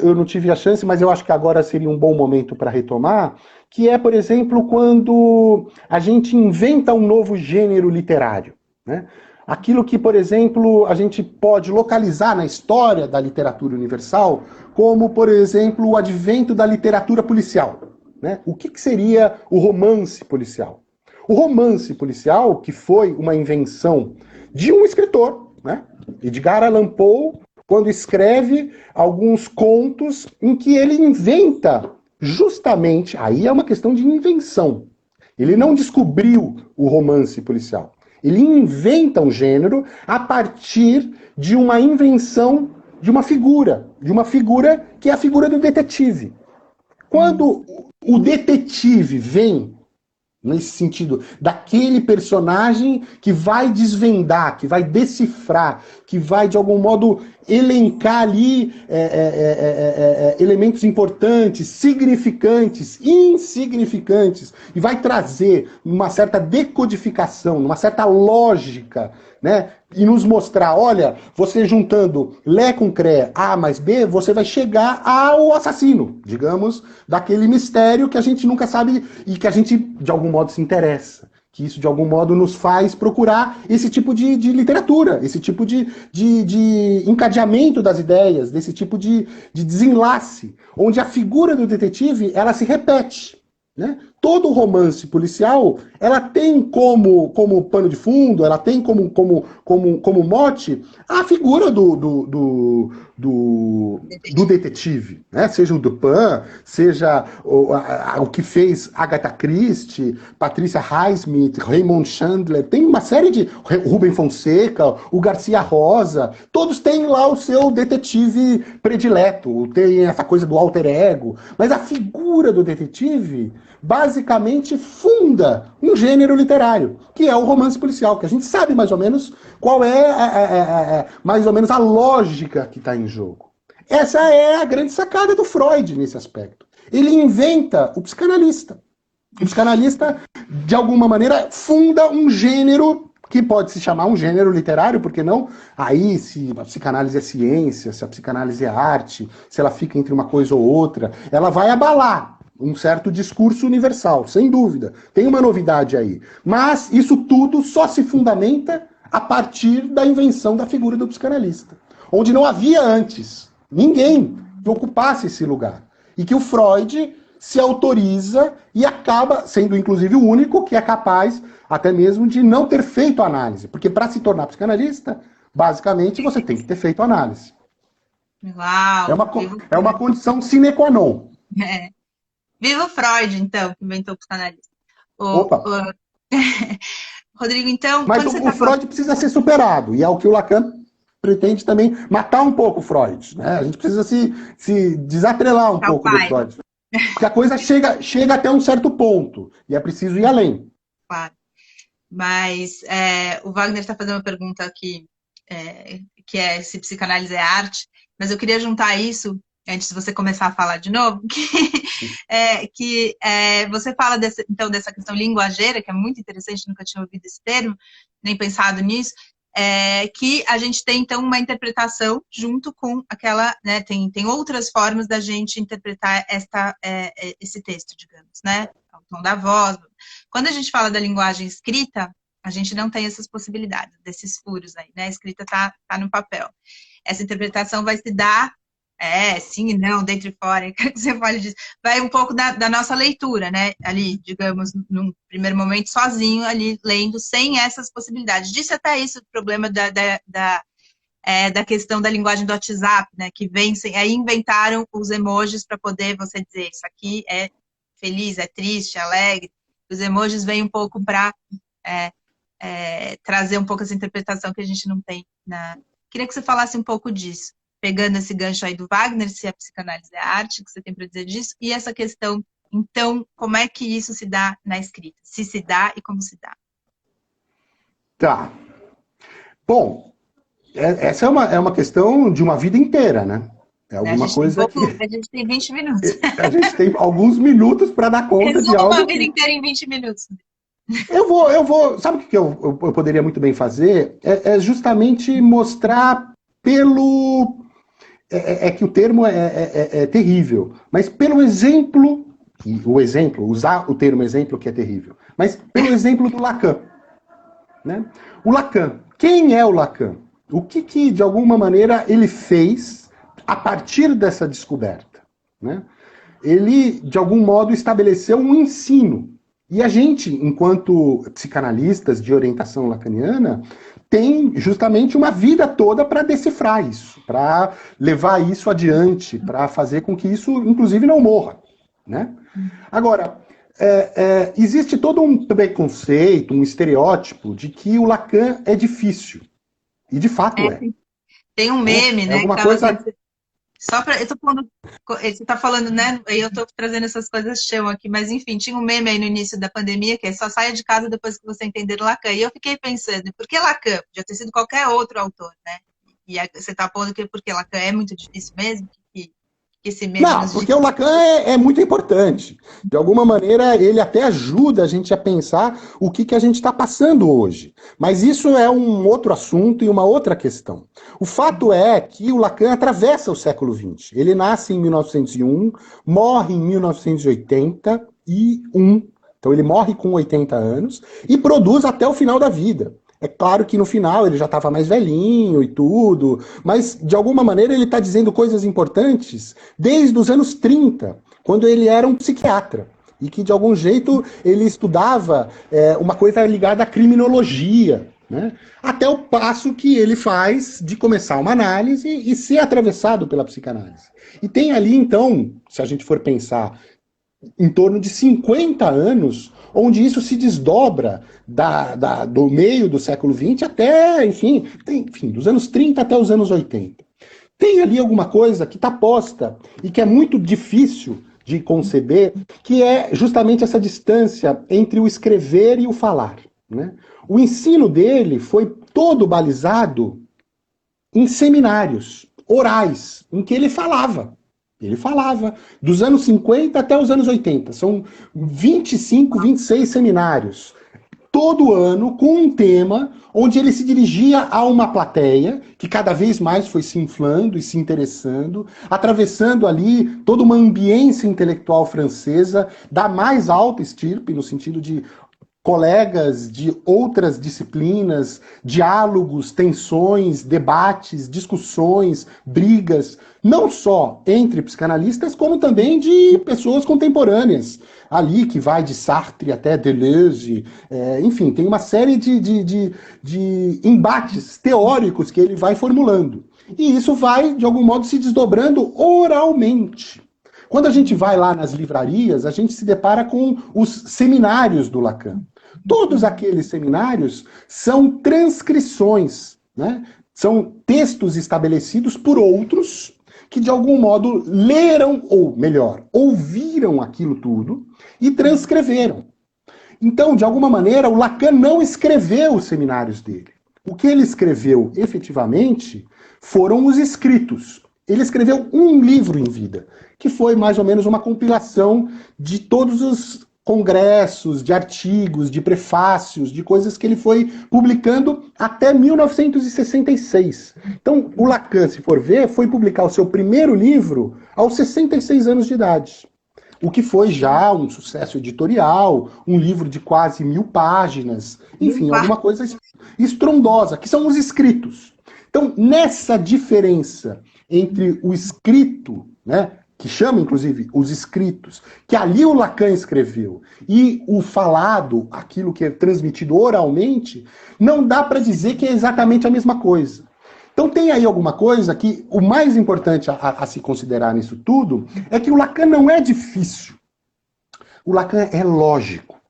eu não tive a chance, mas eu acho que agora seria um bom momento para retomar, que é, por exemplo, quando a gente inventa um novo gênero literário, né? Aquilo que, por exemplo, a gente pode localizar na história da literatura universal, como, por exemplo, o advento da literatura policial. Né? O que seria o romance policial? O romance policial, que foi uma invenção de um escritor, né? Edgar Allan Poe, quando escreve alguns contos em que ele inventa justamente, aí é uma questão de invenção. Ele não descobriu o romance policial. Ele inventa um gênero a partir de uma invenção de uma figura que é a figura do detetive. Quando o detetive vem nesse sentido, daquele personagem que vai desvendar, que vai decifrar, que vai, de algum modo, elencar ali elementos importantes, significantes, insignificantes, e vai trazer uma certa decodificação, uma certa lógica, né? E nos mostrar, olha, você juntando Lé com Cré, A mais B, você vai chegar ao assassino, digamos, daquele mistério que a gente nunca sabe e que a gente, de algum modo, se interessa. Que isso, de algum modo, nos faz procurar esse tipo de literatura, esse tipo de encadeamento das ideias, desse tipo de desenlace, onde a figura do detetive, ela se repete. Né? Todo romance policial, ela tem como pano de fundo, ela tem como mote a figura do detetive, né? Seja o Dupin, seja o que fez Agatha Christie, Patricia Highsmith, Raymond Chandler, tem uma série de... Rubem Fonseca, o Garcia Rosa, todos têm lá o seu detetive predileto, tem essa coisa do alter ego, mas a figura do detetive basicamente funda um gênero literário, que é o romance policial, que a gente sabe mais ou menos qual é mais ou menos a lógica que está em jogo. Essa é a grande sacada do Freud nesse aspecto. Ele inventa o psicanalista. O psicanalista, de alguma maneira, funda um gênero que pode se chamar um gênero literário, porque não? Aí, se a psicanálise é ciência, se a psicanálise é arte, se ela fica entre uma coisa ou outra, ela vai abalar um certo discurso universal, sem dúvida. Tem uma novidade aí. Mas isso tudo só se fundamenta a partir da invenção da figura do psicanalista, onde não havia antes ninguém que ocupasse esse lugar. E que o Freud se autoriza e acaba sendo, inclusive, o único que é capaz até mesmo de não ter feito análise. Porque para se tornar psicanalista, basicamente, você tem que ter feito análise. Uau! É uma condição sine qua non. É. Viva o Freud, então, que inventou o psicanalista. Opa! Rodrigo, então, Mas quando você o está falando... Freud precisa ser superado, e é o que o Lacan pretende também matar um pouco o Freud. Né? A gente precisa se desatrelar um pouco do Freud. Porque a coisa chega até um certo ponto, e é preciso ir além. Claro. Mas o Wagner está fazendo uma pergunta aqui, que é se psicanálise é arte, mas eu queria juntar isso, antes de você começar a falar de novo, que você fala então dessa questão linguageira, que é muito interessante, nunca tinha ouvido esse termo, nem pensado nisso, que a gente tem, então, uma interpretação junto com aquela, né, tem outras formas da gente interpretar esse texto, digamos, né? o tom da voz. Quando a gente fala da linguagem escrita, a gente não tem essas possibilidades, desses furos aí, né? A escrita tá no papel. Essa interpretação vai se dar, sim e não, dentro e fora, quero que você fale disso. Vai um pouco da nossa leitura, né? Ali, digamos, num primeiro momento, sozinho, ali, lendo, sem essas possibilidades. Disse até isso, o problema da questão da linguagem do WhatsApp, né? Que vencem, aí inventaram os emojis para poder você dizer, isso aqui é feliz, é triste, é alegre. Os emojis vêm um pouco para trazer um pouco essa interpretação que a gente não tem. Queria que você falasse um pouco disso, pegando esse gancho aí do Wagner, se a psicanálise é arte, o que você tem para dizer disso, e essa questão, então, como é que isso se dá na escrita? Se dá e como se dá? Tá. Bom, essa é uma questão de uma vida inteira, né? É alguma coisa que... A gente tem 20 minutos. A gente tem alguns minutos para dar conta de algo. Uma vida inteira em 20 minutos. Eu vou. Sabe o que eu poderia muito bem fazer? É justamente mostrar pelo. Que o termo é terrível, mas pelo exemplo, usar o termo exemplo que é terrível, mas pelo exemplo do Lacan. Né? O Lacan, quem é o Lacan? O que de alguma maneira ele fez a partir dessa descoberta? Né? Ele, de algum modo, estabeleceu um ensino. E a gente, enquanto psicanalistas de orientação lacaniana, tem justamente uma vida toda para decifrar isso, para levar isso adiante, para fazer com que isso, inclusive, não morra. Né? Agora, existe todo um preconceito, um estereótipo de que o Lacan é difícil. E de fato é. Tem um meme, né? Alguma coisa... Só para eu tô falando, você tá falando, né? Eu tô trazendo essas coisas chão aqui, mas enfim, tinha um meme aí no início da pandemia que é só saia de casa depois que você entender Lacan. E eu fiquei pensando, por que Lacan? Podia ter sido qualquer outro autor, né? E você tá pondo que porque Lacan é muito difícil mesmo? Que esse meme não, porque o Lacan é muito importante. De alguma maneira, ele até ajuda a gente a pensar o que a gente está passando hoje. Mas isso é um outro assunto e uma outra questão. O fato é que o Lacan atravessa o século XX. Ele nasce em 1901, morre em 1981, então ele morre com 80 anos, e produz até o final da vida. É claro que no final ele já estava mais velhinho e tudo, mas de alguma maneira ele está dizendo coisas importantes desde os anos 30, quando ele era um psiquiatra. E que de algum jeito ele estudava uma coisa ligada à criminologia, né? Até o passo que ele faz de começar uma análise e ser atravessado pela psicanálise. E tem ali então, se a gente for pensar, em torno de 50 anos, onde isso se desdobra do meio do século XX até, enfim, dos anos 30 até os anos 80. Tem ali alguma coisa que está posta e que é muito difícil de conceber, que é justamente essa distância entre o escrever e o falar. Né? O ensino dele foi todo balizado em seminários orais, em que ele falava. Ele falava dos anos 50 até os anos 80. São 25, 26 seminários. Todo ano com um tema onde ele se dirigia a uma plateia que cada vez mais foi se inflando e se interessando, atravessando ali toda uma ambiência intelectual francesa da mais alta estirpe, no sentido de colegas de outras disciplinas, diálogos, tensões, debates, discussões, brigas, não só entre psicanalistas, como também de pessoas contemporâneas. Ali que vai de Sartre até Deleuze, enfim, tem uma série de embates teóricos que ele vai formulando. E isso vai, de algum modo, se desdobrando oralmente. Quando a gente vai lá nas livrarias, a gente se depara com os seminários do Lacan. Todos aqueles seminários são transcrições, né? São textos estabelecidos por outros que, de algum modo, leram, ou melhor, ouviram aquilo tudo e transcreveram. Então, de alguma maneira, o Lacan não escreveu os seminários dele. O que ele escreveu, efetivamente, foram os escritos. Ele escreveu um livro em vida, que foi mais ou menos uma compilação de todos os congressos, de artigos, de prefácios, de coisas que ele foi publicando até 1966. Então, o Lacan, se for ver, foi publicar o seu primeiro livro aos 66 anos de idade. o que foi já um sucesso editorial, um livro de quase 1000 páginas, enfim, alguma coisa estrondosa, que são os escritos. Então, nessa diferença entre o escrito, né, que chama, inclusive, os escritos, que ali o Lacan escreveu, e o falado, aquilo que é transmitido oralmente, não dá para dizer que é exatamente a mesma coisa. Então tem aí alguma coisa que o mais importante a se considerar nisso tudo é que o Lacan não é difícil. O Lacan é lógico.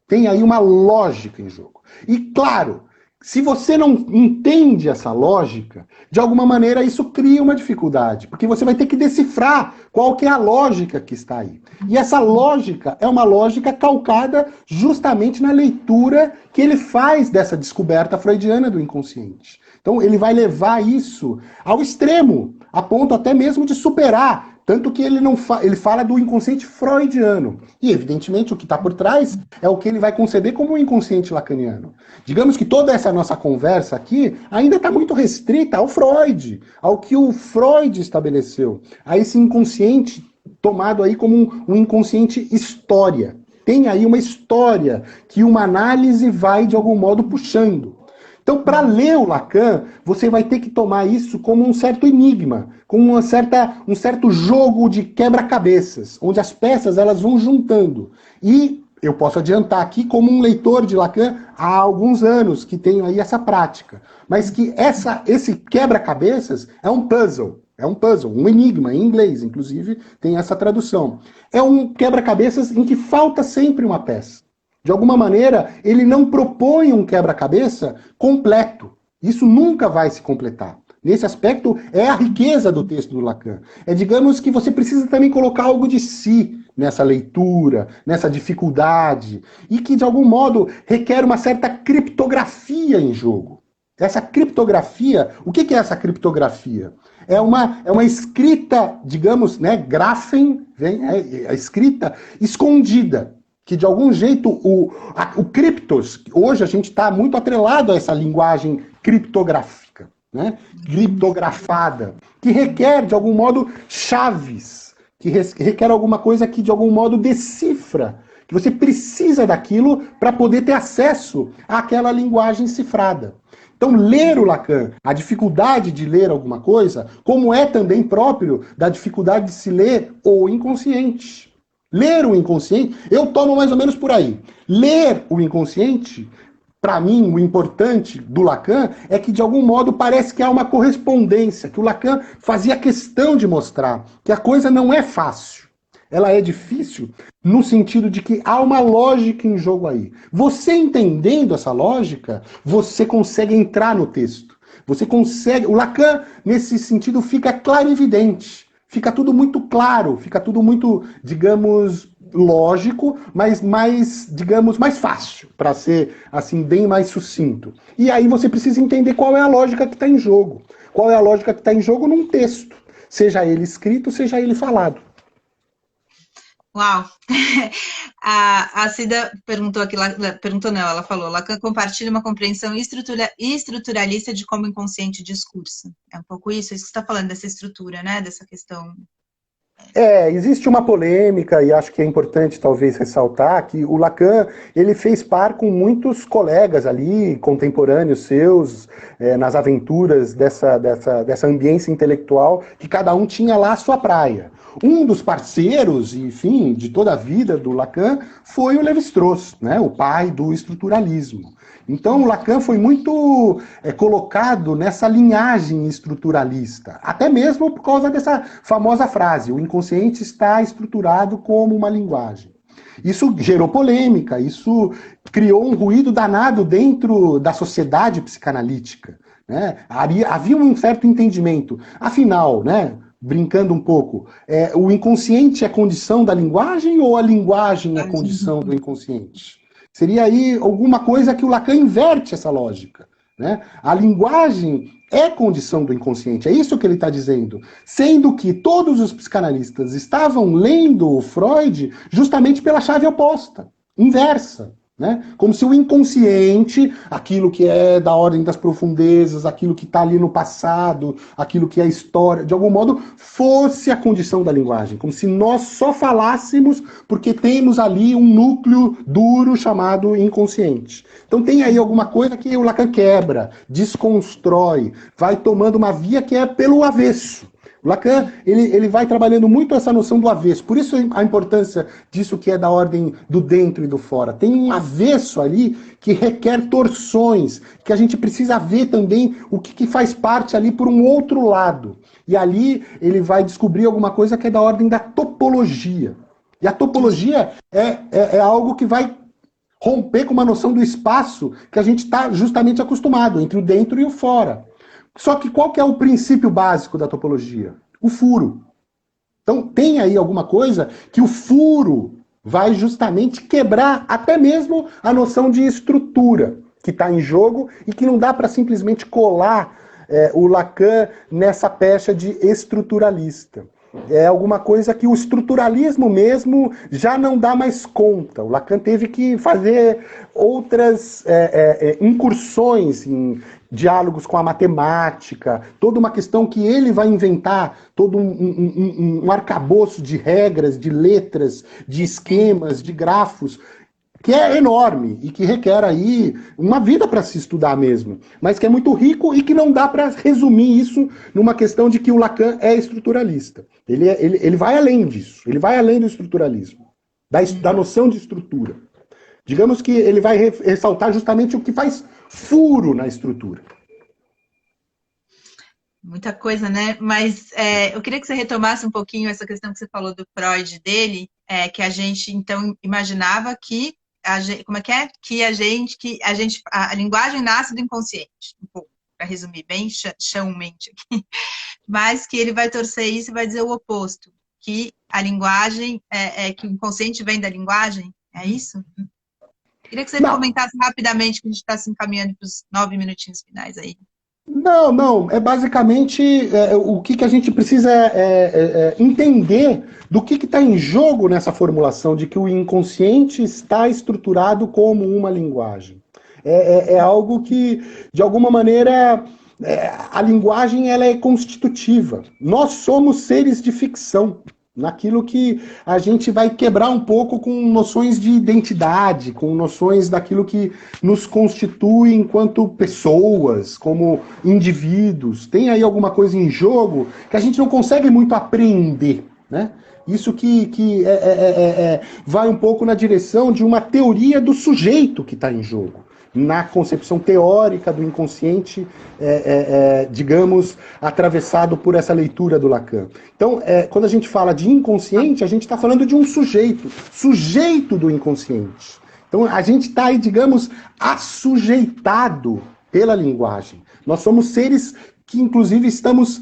Tem aí uma lógica em jogo. E claro, se você não entende essa lógica, de alguma maneira isso cria uma dificuldade, porque você vai ter que decifrar qual que é a lógica que está aí. E essa lógica é uma lógica calcada justamente na leitura que ele faz dessa descoberta freudiana do inconsciente. Então ele vai levar isso ao extremo, a ponto até mesmo de superar. Tanto que ele fala do inconsciente freudiano. E, evidentemente, o que está por trás é o que ele vai conceber como o inconsciente lacaniano. Digamos que toda essa nossa conversa aqui ainda está muito restrita ao Freud, ao que o Freud estabeleceu, a esse inconsciente tomado aí como um inconsciente história. Tem aí uma história que uma análise vai, de algum modo, puxando. Então, para ler o Lacan, você vai ter que tomar isso como um certo enigma, como um certo jogo de quebra-cabeças, onde as peças elas vão juntando. E eu posso adiantar aqui, como um leitor de Lacan há alguns anos, que tenho aí essa prática, mas que esse quebra-cabeças é um puzzle, um enigma, em inglês, inclusive, tem essa tradução. É um quebra-cabeças em que falta sempre uma peça. De alguma maneira, ele não propõe um quebra-cabeça completo. Isso nunca vai se completar. Nesse aspecto, é a riqueza do texto do Lacan. Digamos que você precisa também colocar algo de si nessa leitura, nessa dificuldade, e que, de algum modo, requer uma certa criptografia em jogo. Essa criptografia, o que é essa criptografia? É uma escrita, digamos, né, Grafen, a escrita escondida, que de algum jeito o criptos, hoje a gente está muito atrelado a essa linguagem criptográfica, né? Criptografada, que requer, de algum modo, chaves, que requer alguma coisa que, de algum modo, decifra, que você precisa daquilo para poder ter acesso àquela linguagem cifrada. Então, ler o Lacan, a dificuldade de ler alguma coisa, como é também próprio da dificuldade de se ler o inconsciente. Ler o inconsciente, eu tomo mais ou menos por aí. Ler o inconsciente, para mim, o importante do Lacan é que, de algum modo, parece que há uma correspondência, que o Lacan fazia questão de mostrar que a coisa não é fácil. Ela é difícil no sentido de que há uma lógica em jogo aí. Você entendendo essa lógica, você consegue entrar no texto. Você consegue... O Lacan, nesse sentido, fica clarividente. Fica tudo muito claro, fica tudo muito, digamos, lógico, mas mais, digamos, mais fácil, para ser, assim, bem mais sucinto. E aí você precisa entender qual é a lógica que está em jogo. Qual é a lógica que está em jogo num texto, seja ele escrito, seja ele falado. Uau! A Cida perguntou aqui, perguntou não, ela falou, Lacan compartilha uma compreensão estruturalista de como o inconsciente discursa. É um pouco isso que você está falando, dessa estrutura, né? Dessa questão. Existe uma polêmica, e acho que é importante talvez ressaltar, que o Lacan, ele fez par com muitos colegas ali, contemporâneos seus, nas aventuras dessa ambiência intelectual, que cada um tinha lá a sua praia. Um dos parceiros, enfim, de toda a vida do Lacan, foi o Lévi-Strauss, né, o pai do estruturalismo. Então, o Lacan foi muito colocado nessa linhagem estruturalista, até mesmo por causa dessa famosa frase, o inconsciente está estruturado como uma linguagem. Isso gerou polêmica, isso criou um ruído danado dentro da sociedade psicanalítica, né? Havia um certo entendimento. Afinal, né, brincando um pouco, o inconsciente é condição da linguagem ou a linguagem é condição do inconsciente? Seria aí alguma coisa que o Lacan inverte essa lógica, né? A linguagem é condição do inconsciente, é isso que ele está dizendo. Sendo que todos os psicanalistas estavam lendo o Freud justamente pela chave oposta, inversa. né? Como se o inconsciente, aquilo que é da ordem das profundezas, aquilo que está ali no passado, aquilo que é história, de algum modo, fosse a condição da linguagem. Como se nós só falássemos porque temos ali um núcleo duro chamado inconsciente. Então tem aí alguma coisa que o Lacan quebra, desconstrói, vai tomando uma via que é pelo avesso. O Lacan, ele vai trabalhando muito essa noção do avesso. Por isso a importância disso que é da ordem do dentro e do fora. Tem um avesso ali que requer torções, que a gente precisa ver também o que faz parte ali por um outro lado. E ali ele vai descobrir alguma coisa que é da ordem da topologia. E a topologia é algo que vai romper com uma noção do espaço que a gente está justamente acostumado, entre o dentro e o fora. Só que qual que é o princípio básico da topologia? O furo. Então tem aí alguma coisa que o furo vai justamente quebrar até mesmo a noção de estrutura que está em jogo e que não dá para simplesmente colar o Lacan nessa pecha de estruturalista. É alguma coisa que o estruturalismo mesmo já não dá mais conta. O Lacan teve que fazer outras incursões em diálogos com a matemática, toda uma questão que ele vai inventar, todo um arcabouço de regras, de letras, de esquemas, de grafos, que é enorme e que requer aí uma vida para se estudar mesmo, mas que é muito rico e que não dá para resumir isso numa questão de que o Lacan é estruturalista. Ele vai além disso, ele vai além do estruturalismo, da noção de estrutura. Digamos que ele vai ressaltar justamente o que faz furo na estrutura. Muita coisa, né? Mas eu queria que você retomasse um pouquinho essa questão que você falou do Freud dele, que a gente então imaginava que como é que é? Que a linguagem nasce do inconsciente, um pouco, para resumir bem chãomente aqui, mas que ele vai torcer isso e vai dizer o oposto, que a linguagem que o inconsciente vem da linguagem, é isso? Queria que você comentasse rapidamente, que a gente está se encaminhando para os 9 minutinhos finais aí. Não. É basicamente o que a gente precisa entender do que está em jogo nessa formulação de que o inconsciente está estruturado como uma linguagem. É algo que, de alguma maneira, a linguagem ela é constitutiva. Nós somos seres de ficção. Naquilo que a gente vai quebrar um pouco com noções de identidade, com noções daquilo que nos constitui enquanto pessoas, como indivíduos. Tem aí alguma coisa em jogo que a gente não consegue muito apreender, né? Isso que vai um pouco na direção de uma teoria do sujeito que está em jogo. Na concepção teórica do inconsciente, digamos, atravessado por essa leitura do Lacan. Então, quando a gente fala de inconsciente, a gente está falando de um sujeito do inconsciente. Então, a gente está aí, digamos, assujeitado pela linguagem. Nós somos seres que, inclusive, estamos,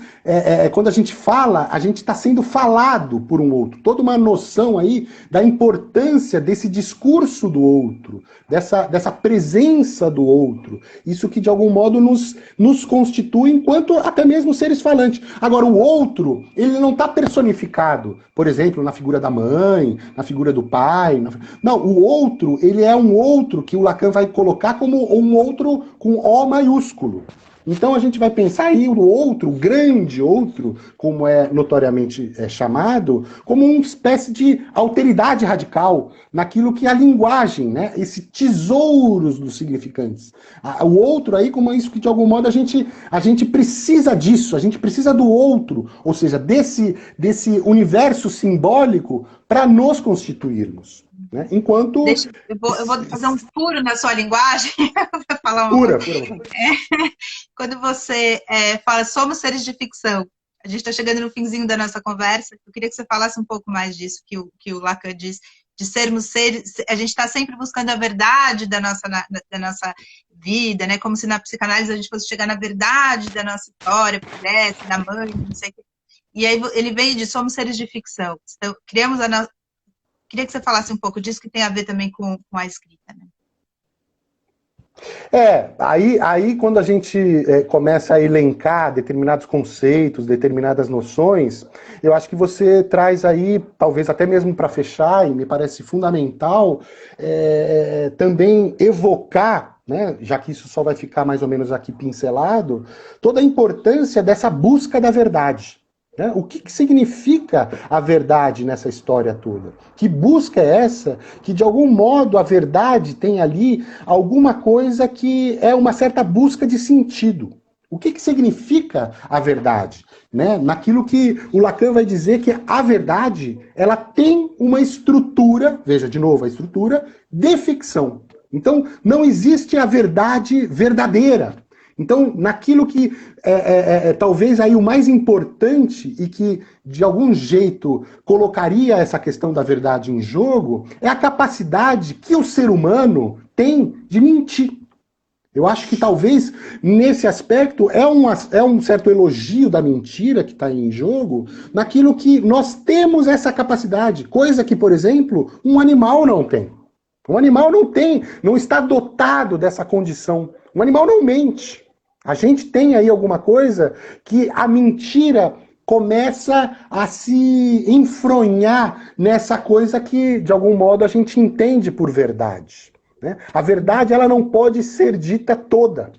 quando a gente fala, a gente está sendo falado por um outro. Toda uma noção aí da importância desse discurso do outro, dessa presença do outro. Isso que, de algum modo, nos constitui enquanto até mesmo seres falantes. Agora, o outro, ele não está personificado, por exemplo, na figura da mãe, na figura do pai. Não, o outro, ele é um outro que o Lacan vai colocar como um outro com O maiúsculo. Então a gente vai pensar aí o outro, o grande outro, como é notoriamente chamado, como uma espécie de alteridade radical naquilo que a linguagem, né, esse tesouros dos significantes. O outro aí como isso que de algum modo a gente precisa disso, a gente precisa do outro, ou seja, desse universo simbólico para nos constituirmos. Né? Enquanto... eu vou fazer um furo na sua linguagem. Para falar Pura. Quando você fala somos seres de ficção, a gente está chegando no finzinho da nossa conversa, eu queria que você falasse um pouco mais disso que o Lacan diz, de sermos seres, a gente está sempre buscando a verdade da nossa vida, né? Como se na psicanálise a gente fosse chegar na verdade da nossa história, pudesse, da mãe, não sei o que. E aí ele vem de somos seres de ficção. Então, criamos a nossa... Queria que você falasse um pouco disso, que tem a ver também com a escrita, né? Aí quando a gente começa a elencar determinados conceitos, determinadas noções, eu acho que você traz aí, talvez até mesmo para fechar, e me parece fundamental, também evocar, né, já que isso só vai ficar mais ou menos aqui pincelado, toda a importância dessa busca da verdade. Né? O que significa a verdade nessa história toda? Que busca é essa? Que de algum modo a verdade tem ali alguma coisa que é uma certa busca de sentido. O que significa a verdade? Né? Naquilo que o Lacan vai dizer que a verdade ela tem uma estrutura, veja de novo a estrutura, de ficção. Então não existe a verdade verdadeira. Então, naquilo que talvez aí o mais importante e que de algum jeito colocaria essa questão da verdade em jogo é a capacidade que o ser humano tem de mentir. Eu acho que talvez nesse aspecto é um certo elogio da mentira que está em jogo naquilo que nós temos essa capacidade, coisa que, por exemplo, um animal não tem. Um animal não tem, não está dotado dessa condição. Um animal não mente. A gente tem aí alguma coisa que a mentira começa a se enfronhar nessa coisa que, de algum modo, a gente entende por verdade. Né? A verdade ela não pode ser dita toda.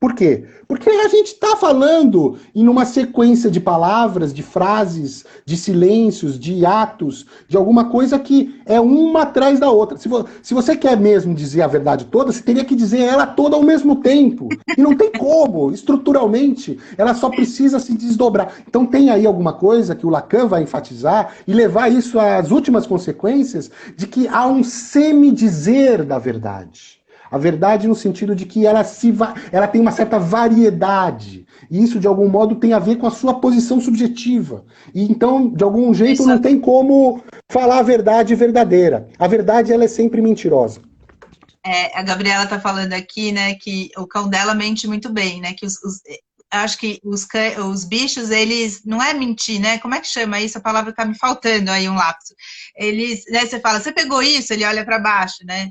Por quê? Porque a gente está falando em uma sequência de palavras, de frases, de silêncios, de atos, de alguma coisa que é uma atrás da outra. Se você quer mesmo dizer a verdade toda, você teria que dizer ela toda ao mesmo tempo. E não tem como, estruturalmente, ela só precisa se desdobrar. Então tem aí alguma coisa que o Lacan vai enfatizar e levar isso às últimas consequências de que há um semi-dizer da verdade. A verdade no sentido de que ela tem uma certa variedade. E isso, de algum modo, tem a ver com a sua posição subjetiva. E então, de algum jeito, não tem como falar a verdade verdadeira. A verdade, ela é sempre mentirosa. A Gabriela está falando aqui, né, que o cão dela mente muito bem, né, que acho que os bichos, eles, não é mentir, né, como é que chama isso? A palavra está me faltando aí, um lapso. Eles, né, você fala, você pegou isso? Ele olha para baixo, né,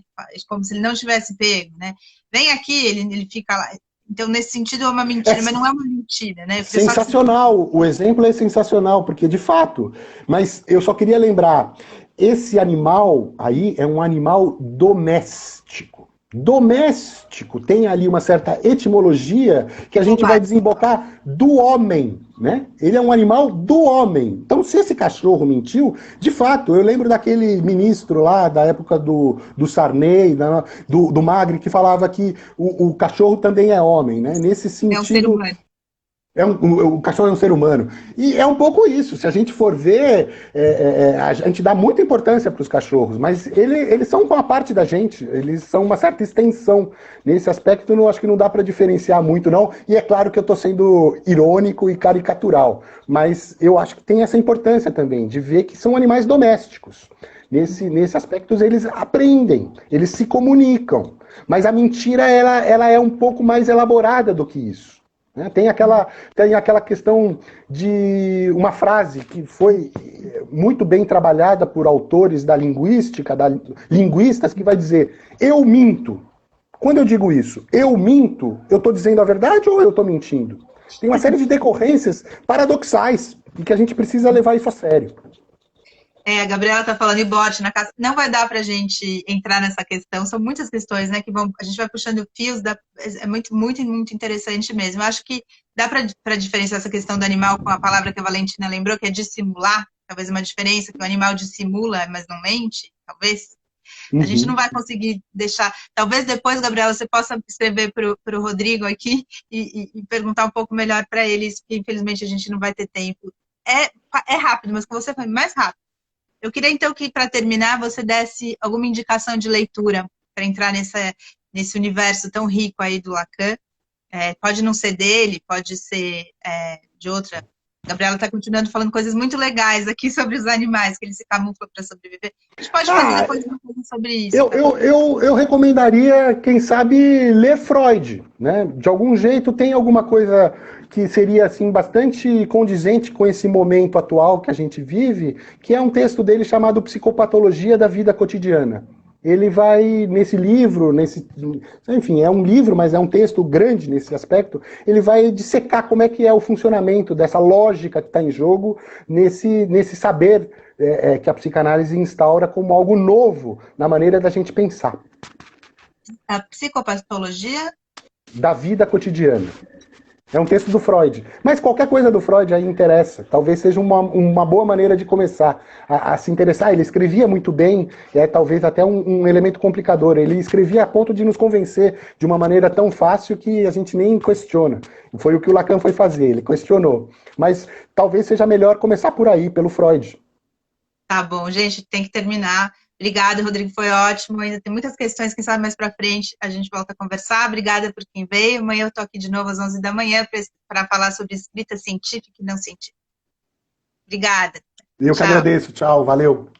como se ele não tivesse pego, né, vem aqui, ele fica lá. Então, nesse sentido, é uma mentira, mas não é uma mentira, né? Sensacional, o exemplo é sensacional, porque de fato, mas eu só queria lembrar, esse animal aí é um animal doméstico. Doméstico tem ali uma certa etimologia que a gente vai desembocar do homem, né? Ele é um animal do homem. Então, se esse cachorro mentiu, de fato, eu lembro daquele ministro lá da época do Sarney, do Magri, que falava que o cachorro também é homem, né? Nesse sentido. É um ser humano. O cachorro é um ser humano. E é um pouco isso. Se a gente for ver, a gente dá muita importância para os cachorros, mas eles são uma parte da gente, eles são uma certa extensão. Nesse aspecto, eu acho que não dá para diferenciar muito, não. E é claro que eu estou sendo irônico e caricatural, mas eu acho que tem essa importância também, de ver que são animais domésticos. Nesse aspecto, eles aprendem, eles se comunicam. Mas a mentira, ela é um pouco mais elaborada do que isso. Tem aquela questão de uma frase que foi muito bem trabalhada por autores da linguística, linguistas, que vai dizer, eu minto. Quando eu digo isso, eu minto, eu estou dizendo a verdade ou eu estou mentindo? Tem uma série de decorrências paradoxais e que a gente precisa levar isso a sério. A Gabriela está falando ibope na casa. Não vai dar para a gente entrar nessa questão. São muitas questões, né? A gente vai puxando fios. É muito, muito, muito interessante mesmo. Eu acho que dá para diferenciar essa questão do animal com a palavra que a Valentina lembrou, que é dissimular. Talvez uma diferença que o animal dissimula, mas não mente. Talvez. A gente não vai conseguir deixar. Talvez depois, Gabriela, você possa escrever para o Rodrigo aqui e perguntar um pouco melhor para eles, porque infelizmente a gente não vai ter tempo. É rápido, mas com você foi mais rápido. Eu queria, então, que, para terminar, você desse alguma indicação de leitura para entrar nesse universo tão rico aí do Lacan. Pode não ser dele, pode ser de outra. A Gabriela está continuando falando coisas muito legais aqui sobre os animais, que eles se camuflam para sobreviver. A gente pode fazer depois uma coisa sobre isso. Eu recomendaria, quem sabe, ler Freud, né? De algum jeito tem alguma coisa que seria assim bastante condizente com esse momento atual que a gente vive, que é um texto dele chamado Psicopatologia da Vida Cotidiana. ele vai, nesse livro, enfim, é um livro, mas é um texto grande nesse aspecto, ele vai dissecar como é que é o funcionamento dessa lógica que está em jogo, nesse saber que a psicanálise instaura como algo novo na maneira da gente pensar. A psicopatologia Da vida cotidiana. É um texto do Freud. Mas qualquer coisa do Freud aí interessa. Talvez seja uma boa maneira de começar a se interessar. Ele escrevia muito bem, talvez até um elemento complicador. Ele escrevia a ponto de nos convencer de uma maneira tão fácil que a gente nem questiona. Foi o que o Lacan foi fazer, ele questionou. Mas talvez seja melhor começar por aí, pelo Freud. Tá bom, gente, tem que terminar. Obrigada, Rodrigo, foi ótimo. Ainda tem muitas questões, quem sabe mais para frente a gente volta a conversar. Obrigada por quem veio. Amanhã eu estou aqui de novo às 11 da manhã para falar sobre escrita científica e não científica. Obrigada. Eu que Tchau. agradeço. Tchau, valeu.